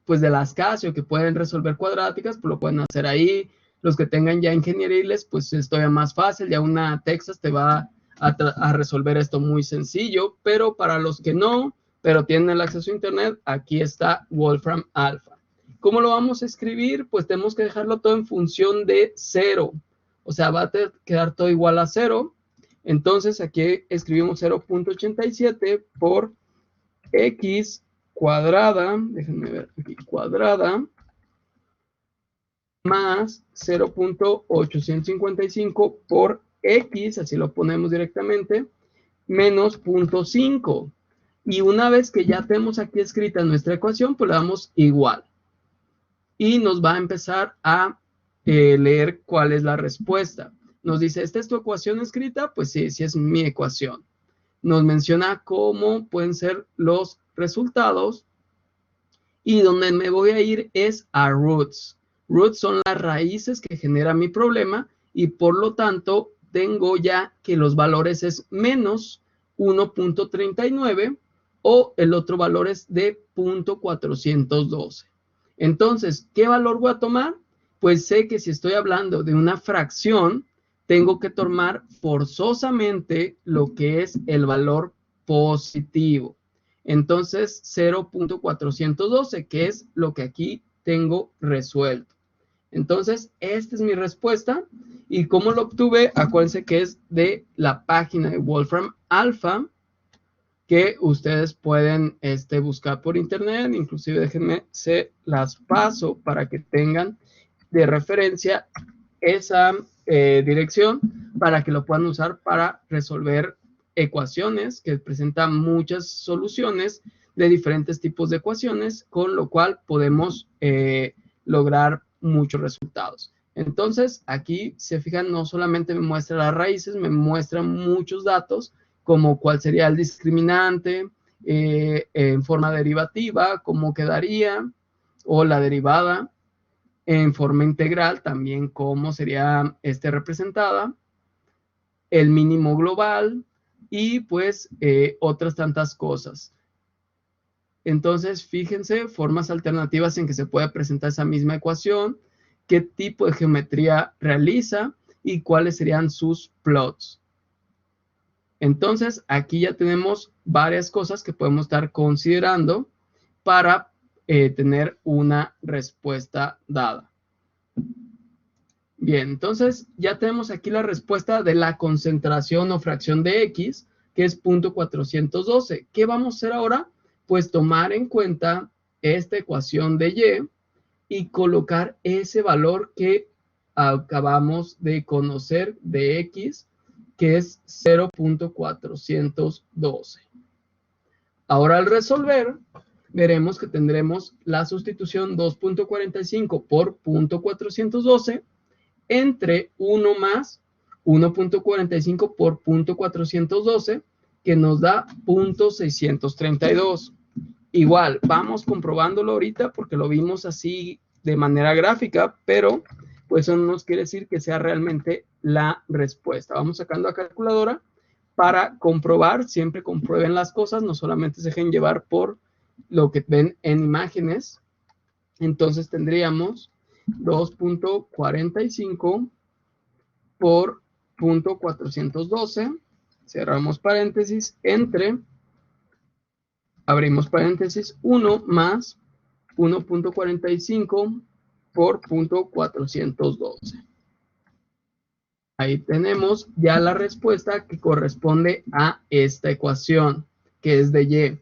pues de las Casio, que pueden resolver cuadráticas, pues lo pueden hacer ahí. Los que tengan ya ingenieriles, pues es todavía más fácil, ya una Texas te va a resolver esto muy sencillo, pero para los que no, pero tienen el acceso a internet, aquí está Wolfram Alpha. ¿Cómo lo vamos a escribir? Pues tenemos que dejarlo todo en función de 0. O sea, va a quedar todo igual a 0. Entonces, aquí escribimos 0.87 por x cuadrada, déjenme ver aquí, cuadrada, más 0.855 por x, así lo ponemos directamente, menos 0.5. Y una vez que ya tenemos aquí escrita nuestra ecuación, pues le damos igual. Y nos va a empezar a leer cuál es la respuesta. Nos dice, ¿esta es tu ecuación escrita? Pues sí, sí es mi ecuación. Nos menciona cómo pueden ser los resultados. Y donde me voy a ir es a roots. Roots son las raíces que genera mi problema y por lo tanto tengo ya que los valores es menos 1.39 o el otro valor es de 0.412. Entonces, ¿qué valor voy a tomar? Pues sé que si estoy hablando de una fracción, tengo que tomar forzosamente lo que es el valor positivo. Entonces, 0.412, que es lo que aquí tengo resuelto. Entonces, esta es mi respuesta. ¿Y cómo lo obtuve? Acuérdense que es de la página de Wolfram Alpha, que ustedes pueden buscar por internet. Inclusive déjenme, se las paso para que tengan de referencia esa dirección para que lo puedan usar para resolver ecuaciones que presentan muchas soluciones de diferentes tipos de ecuaciones, con lo cual podemos lograr muchos resultados. Entonces, aquí se fijan, no solamente me muestra las raíces, me muestra muchos datos, como cuál sería el discriminante en forma derivativa, cómo quedaría, o la derivada en forma integral, también cómo sería representada, el mínimo global y pues otras tantas cosas. Entonces, fíjense, formas alternativas en que se puede presentar esa misma ecuación, qué tipo de geometría realiza y cuáles serían sus plots. Entonces, aquí ya tenemos varias cosas que podemos estar considerando para tener una respuesta dada. Bien, entonces ya tenemos aquí la respuesta de la concentración o fracción de X, que es 0.412. ¿Qué vamos a hacer ahora? Pues tomar en cuenta esta ecuación de Y y colocar ese valor que acabamos de conocer de X, que es 0.412. Ahora al resolver, veremos que tendremos la sustitución 2.45 por 0.412 entre 1 más 1.45 por 0.412, que nos da 0.632. Igual, vamos comprobándolo ahorita porque lo vimos así de manera gráfica, pero pues eso no nos quiere decir que sea realmente la respuesta. Vamos sacando la calculadora para comprobar, siempre comprueben las cosas, no solamente se dejen llevar por lo que ven en imágenes. Entonces tendríamos 2.45 por 0.412, cerramos paréntesis, entre, abrimos paréntesis, 1 más 1.45 por 0.412. Ahí tenemos ya la respuesta que corresponde a esta ecuación, que es de Y.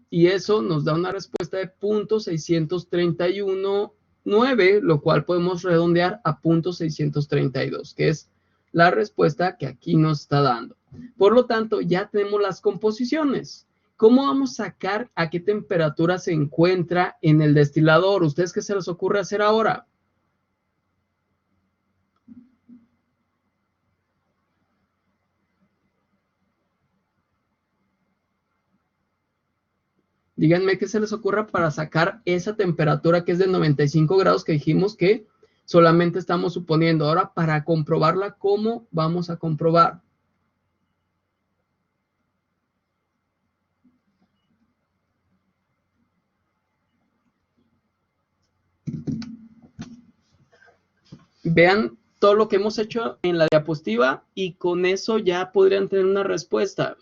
Y eso nos da una respuesta de 0.631,9, lo cual podemos redondear a 0.632, que es la respuesta que aquí nos está dando. Por lo tanto, ya tenemos las composiciones. ¿Cómo vamos a sacar a qué temperatura se encuentra en el destilador? ¿Ustedes qué se les ocurre hacer ahora? Díganme qué se les ocurra para sacar esa temperatura que es de 95 grados que dijimos que solamente estamos suponiendo. Ahora, para comprobarla, ¿cómo vamos a comprobar? Vean todo lo que hemos hecho en la diapositiva y con eso ya podrían tener una respuesta.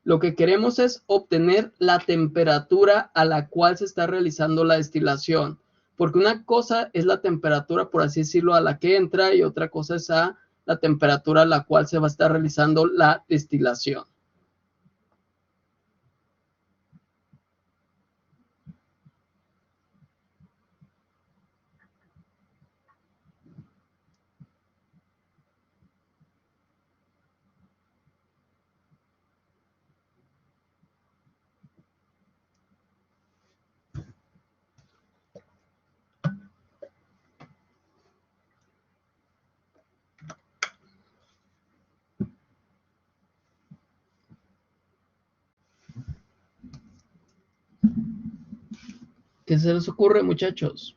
Lo que queremos es obtener la temperatura a la cual se está realizando la destilación, porque una cosa es la temperatura, por así decirlo, a la que entra y otra cosa es la temperatura a la cual se va a estar realizando la destilación. ¿Qué se les ocurre, muchachos?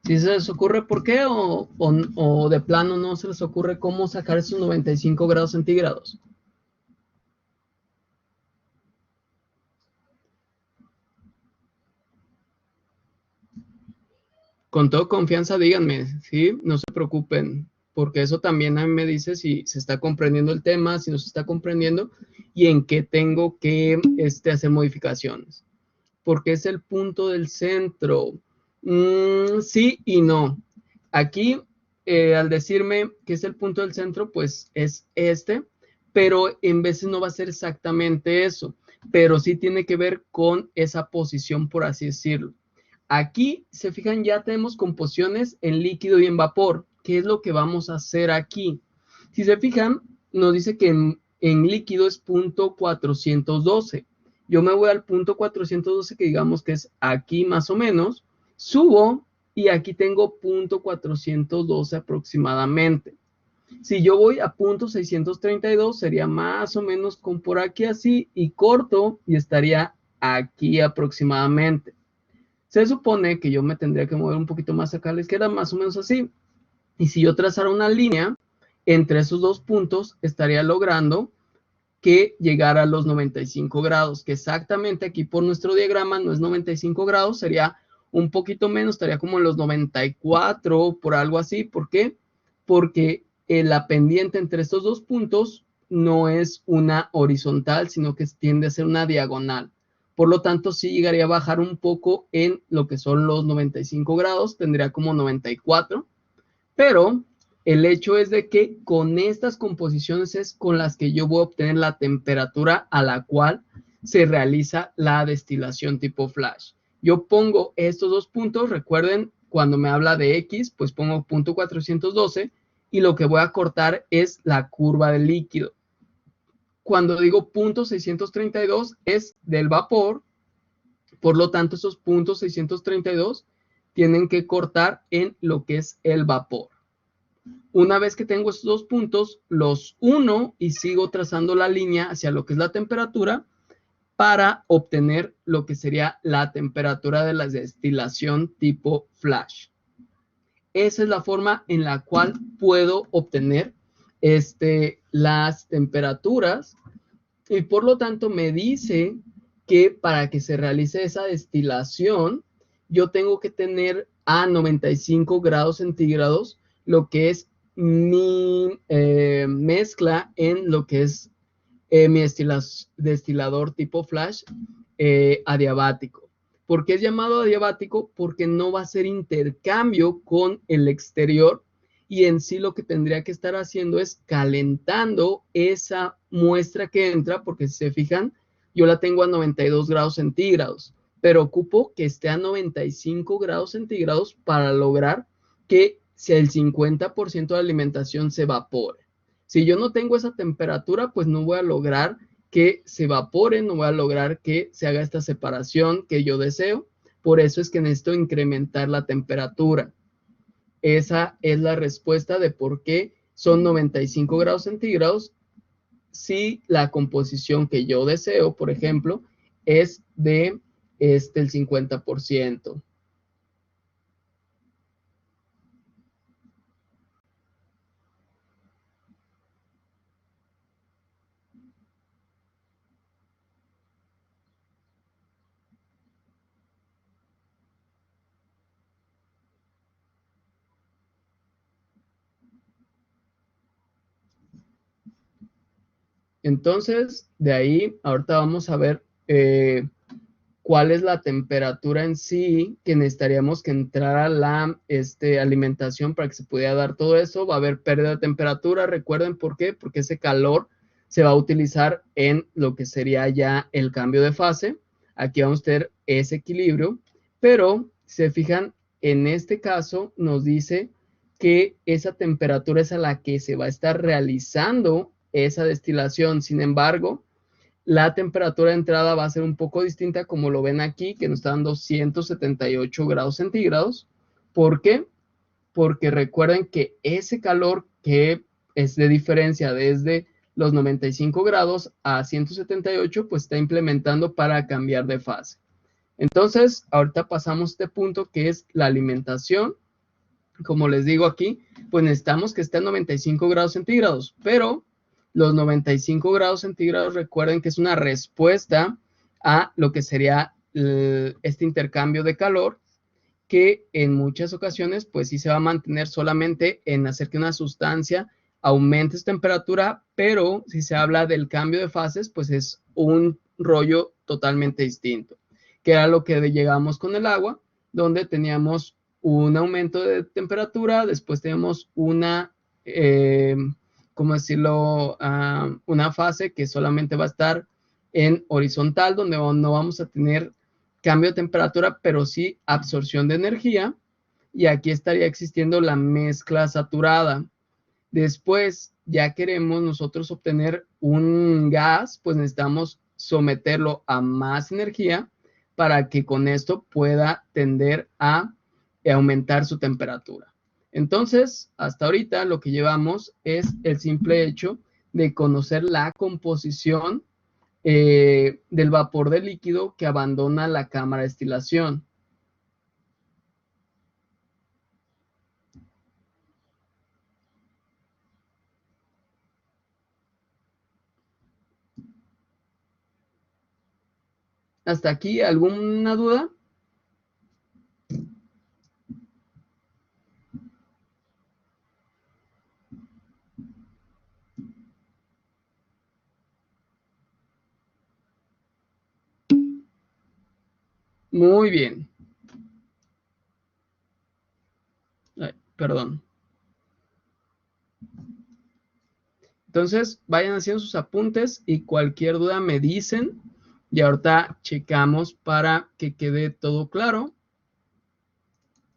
¿Sí se les ocurre por qué o de plano no se les ocurre cómo sacar esos 95 grados centígrados? Con toda confianza díganme, ¿sí? No se preocupen, porque eso también a mí me dice si se está comprendiendo el tema, si no se está comprendiendo y en qué tengo que hacer modificaciones. Porque es el punto del centro. Sí y no. Aquí, al decirme que es el punto del centro, pues es este, pero en veces no va a ser exactamente eso, pero sí tiene que ver con esa posición, por así decirlo. Aquí, se fijan, ya tenemos composiciones en líquido y en vapor. ¿Qué es lo que vamos a hacer aquí? Si se fijan, nos dice que en líquido es punto 412. Yo me voy al punto 412, que digamos que es aquí más o menos, subo y aquí tengo punto 412 aproximadamente. Si yo voy a punto 632, sería más o menos con por aquí así y corto y estaría aquí aproximadamente. Se supone que yo me tendría que mover un poquito más acá a la izquierda, más o menos así. Y si yo trazara una línea entre esos dos puntos, estaría logrando que llegara a los 95 grados, que exactamente aquí por nuestro diagrama no es 95 grados, sería un poquito menos, estaría como en los 94, por algo así. ¿Por qué? Porque la pendiente entre estos dos puntos no es una horizontal, sino que tiende a ser una diagonal. Por lo tanto, sí llegaría a bajar un poco en lo que son los 95 grados, tendría como 94, pero el hecho es de que con estas composiciones es con las que yo voy a obtener la temperatura a la cual se realiza la destilación tipo flash. Yo pongo estos dos puntos, recuerden, cuando me habla de X, pues pongo punto 412 y lo que voy a cortar es la curva del líquido. Cuando digo punto 632 es del vapor, por lo tanto esos puntos 632 tienen que cortar en lo que es el vapor. Una vez que tengo estos dos puntos, los uno y sigo trazando la línea hacia lo que es la temperatura para obtener lo que sería la temperatura de la destilación tipo flash. Esa es la forma en la cual puedo obtener las temperaturas y por lo tanto me dice que para que se realice esa destilación, yo tengo que tener a 95 grados centígrados lo que es mi mezcla en lo que es mi destilador tipo flash adiabático. ¿Por qué es llamado adiabático? Porque no va a ser intercambio con el exterior y en sí lo que tendría que estar haciendo es calentando esa muestra que entra, porque si se fijan, yo la tengo a 92 grados centígrados, pero ocupo que esté a 95 grados centígrados para lograr que si el 50% de la alimentación se evapore. Si yo no tengo esa temperatura, pues no voy a lograr que se evapore, no voy a lograr que se haga esta separación que yo deseo. Por eso es que necesito incrementar la temperatura. Esa es la respuesta de por qué son 95 grados centígrados si la composición que yo deseo, por ejemplo, es de el 50%. Entonces, de ahí, ahorita vamos a ver cuál es la temperatura en sí que necesitaríamos que entrara la alimentación para que se pudiera dar todo eso. Va a haber pérdida de temperatura, recuerden por qué, porque ese calor se va a utilizar en lo que sería ya el cambio de fase. Aquí vamos a tener ese equilibrio, pero si se fijan, en este caso nos dice que esa temperatura es a la que se va a estar realizando esa destilación. Sin embargo, la temperatura de entrada va a ser un poco distinta, como lo ven aquí, que nos está dando 178 grados centígrados. ¿Por qué? Porque recuerden que ese calor que es de diferencia desde los 95 grados a 178, pues está implementando para cambiar de fase. Entonces, ahorita pasamos a este punto que es la alimentación. Como les digo aquí, pues necesitamos que esté a 95 grados centígrados, pero los 95 grados centígrados, recuerden que es una respuesta a lo que sería este intercambio de calor, que en muchas ocasiones, pues sí se va a mantener solamente en hacer que una sustancia aumente su temperatura, pero si se habla del cambio de fases, pues es un rollo totalmente distinto, que era lo que llegamos con el agua, donde teníamos un aumento de temperatura, después tenemos una, ¿cómo decirlo? Una fase que solamente va a estar en horizontal, donde no vamos a tener cambio de temperatura, pero sí absorción de energía. Y aquí estaría existiendo la mezcla saturada. Después, ya queremos nosotros obtener un gas, pues necesitamos someterlo a más energía para que con esto pueda tender a aumentar su temperatura. Entonces, hasta ahorita lo que llevamos es el simple hecho de conocer la composición del vapor de líquido que abandona la cámara de destilación. ¿Hasta aquí alguna duda? Muy bien. Ay, perdón. Entonces, vayan haciendo sus apuntes y cualquier duda me dicen. Y ahorita checamos para que quede todo claro.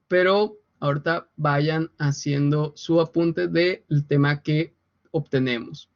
Pero ahorita vayan haciendo su apunte del tema que obtenemos.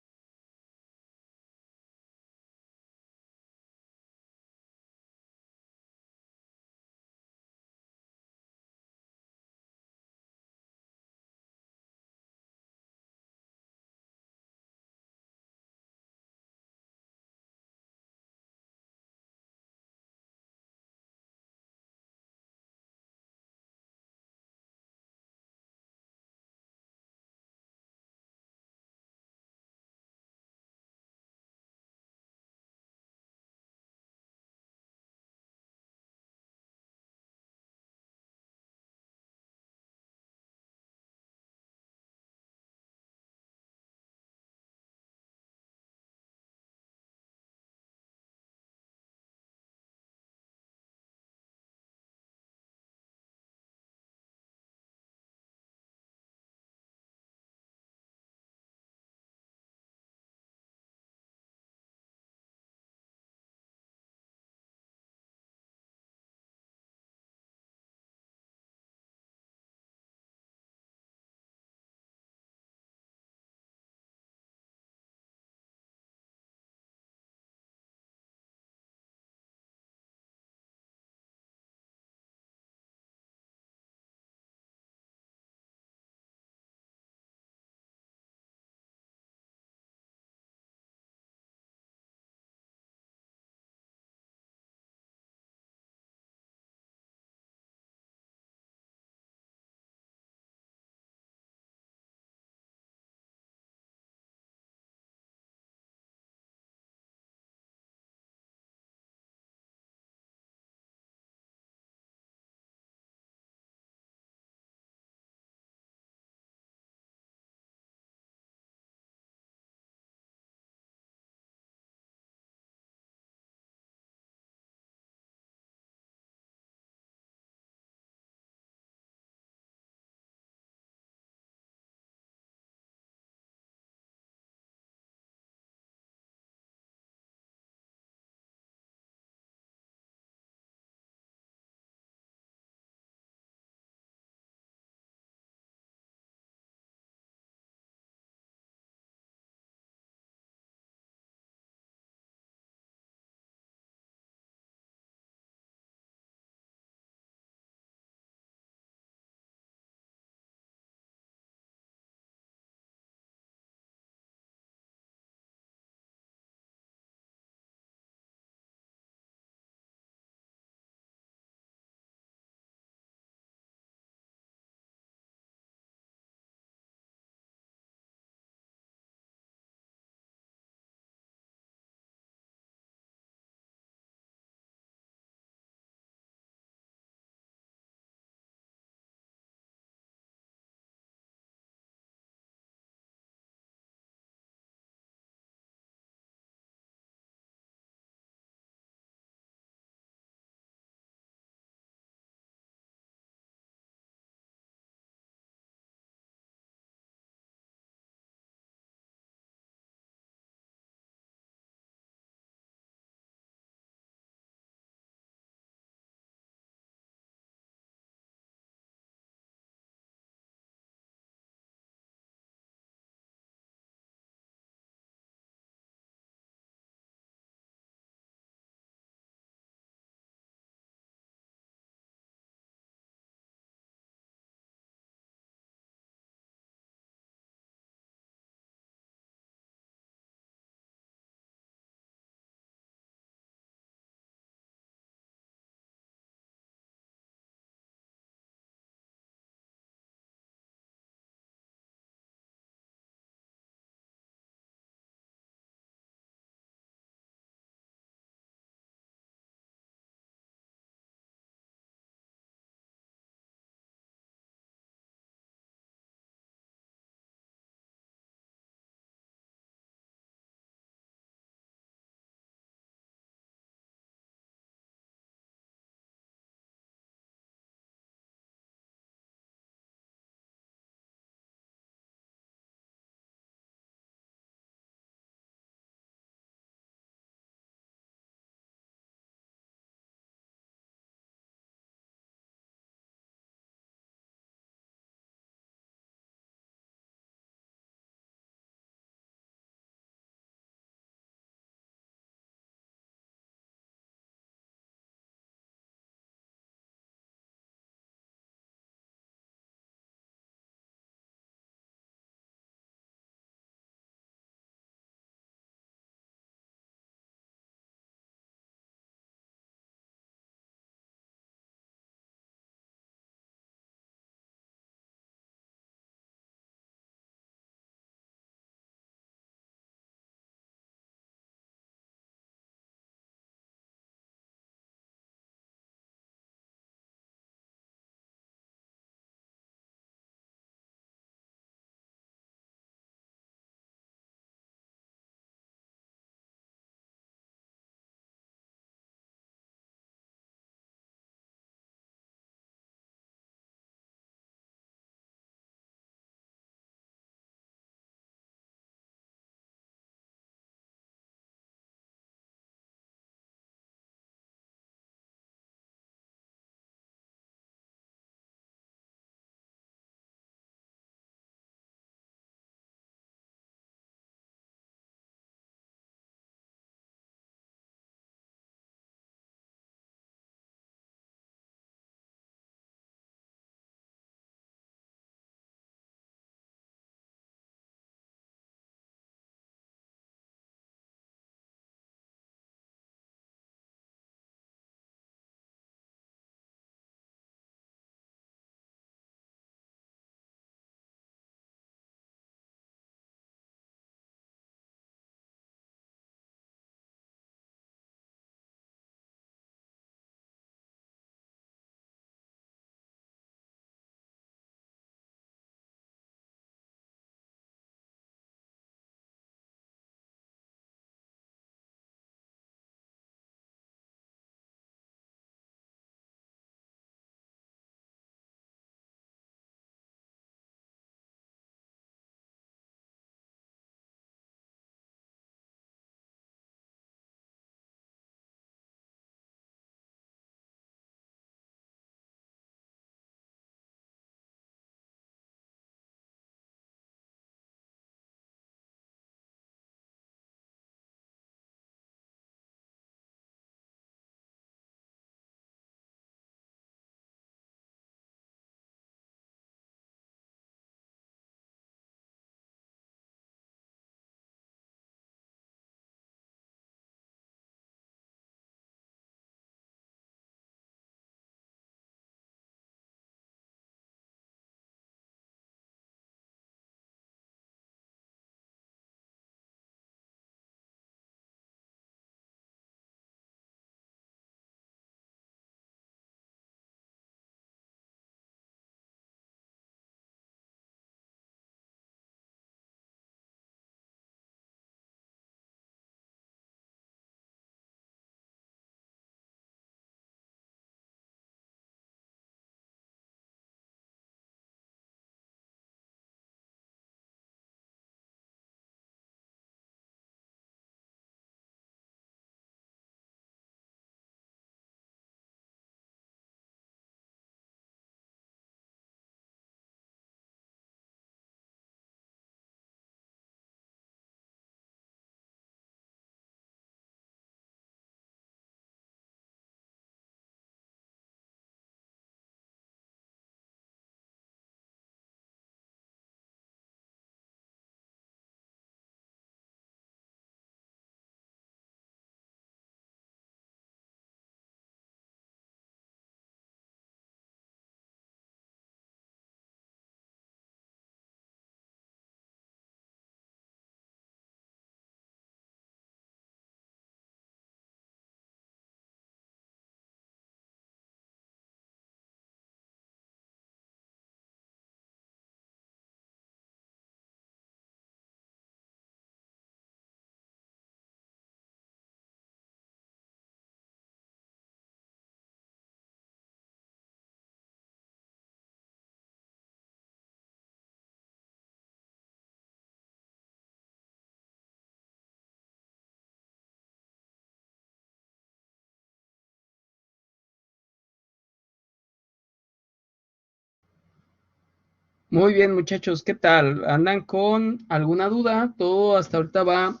Muy bien, muchachos, ¿qué tal? ¿Andan con alguna duda? ¿Todo hasta ahorita va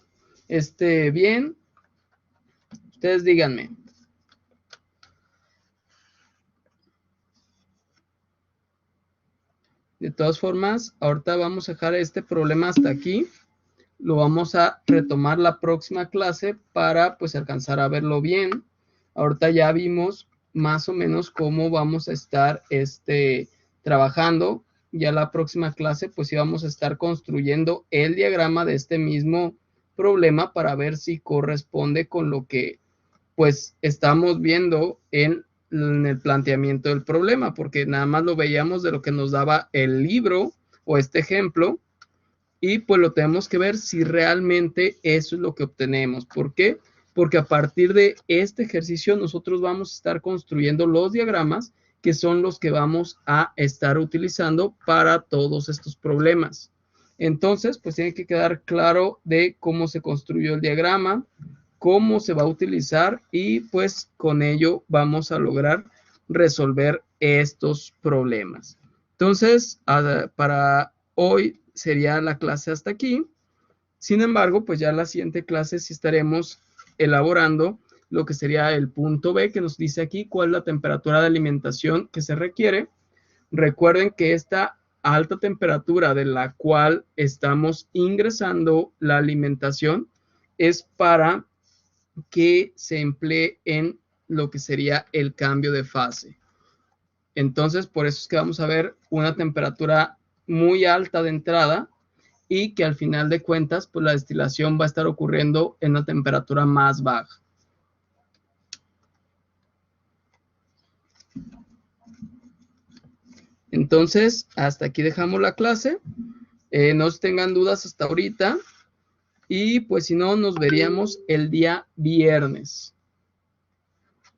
bien? Ustedes díganme. De todas formas, ahorita vamos a dejar este problema hasta aquí. Lo vamos a retomar la próxima clase para pues alcanzar a verlo bien. Ahorita ya vimos más o menos cómo vamos a estar trabajando. Ya la próxima clase pues íbamos a estar construyendo el diagrama de este mismo problema para ver si corresponde con lo que pues estamos viendo en el planteamiento del problema, porque nada más lo veíamos de lo que nos daba el libro o este ejemplo, y pues lo tenemos que ver si realmente eso es lo que obtenemos. ¿Por qué? Porque a partir de este ejercicio nosotros vamos a estar construyendo los diagramas que son los que vamos a estar utilizando para todos estos problemas. Entonces, pues tiene que quedar claro de cómo se construyó el diagrama, cómo se va a utilizar y pues con ello vamos a lograr resolver estos problemas. Entonces, para hoy sería la clase hasta aquí. Sin embargo, pues ya la siguiente clase sí estaremos elaborando lo que sería el punto B, que nos dice aquí cuál es la temperatura de alimentación que se requiere. Recuerden que esta alta temperatura de la cual estamos ingresando la alimentación es para que se emplee en lo que sería el cambio de fase. Entonces, por eso es que vamos a ver una temperatura muy alta de entrada y que al final de cuentas, pues la destilación va a estar ocurriendo en una temperatura más baja. Entonces, hasta aquí dejamos la clase. No tengan dudas hasta ahorita. Y pues si no, nos veríamos el día viernes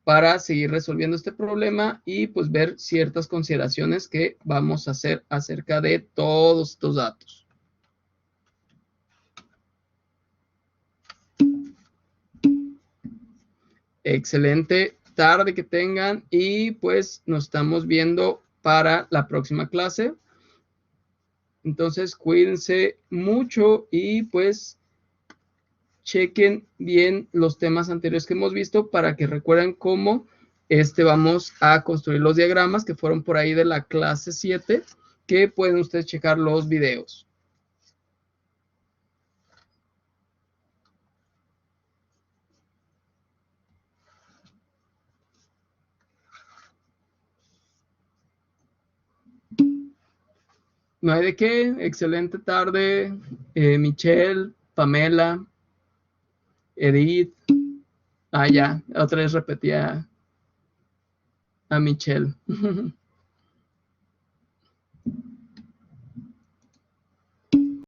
para seguir resolviendo este problema y pues ver ciertas consideraciones que vamos a hacer acerca de todos estos datos. Excelente tarde que tengan y pues nos estamos viendo para la próxima clase. Entonces cuídense mucho y pues chequen bien los temas anteriores que hemos visto para que recuerden cómo vamos a construir los diagramas que fueron por ahí de la clase 7, que pueden ustedes checar los videos. No hay de qué. Excelente tarde, Michelle, Pamela, Edith. Ya, otra vez repetía a Michelle.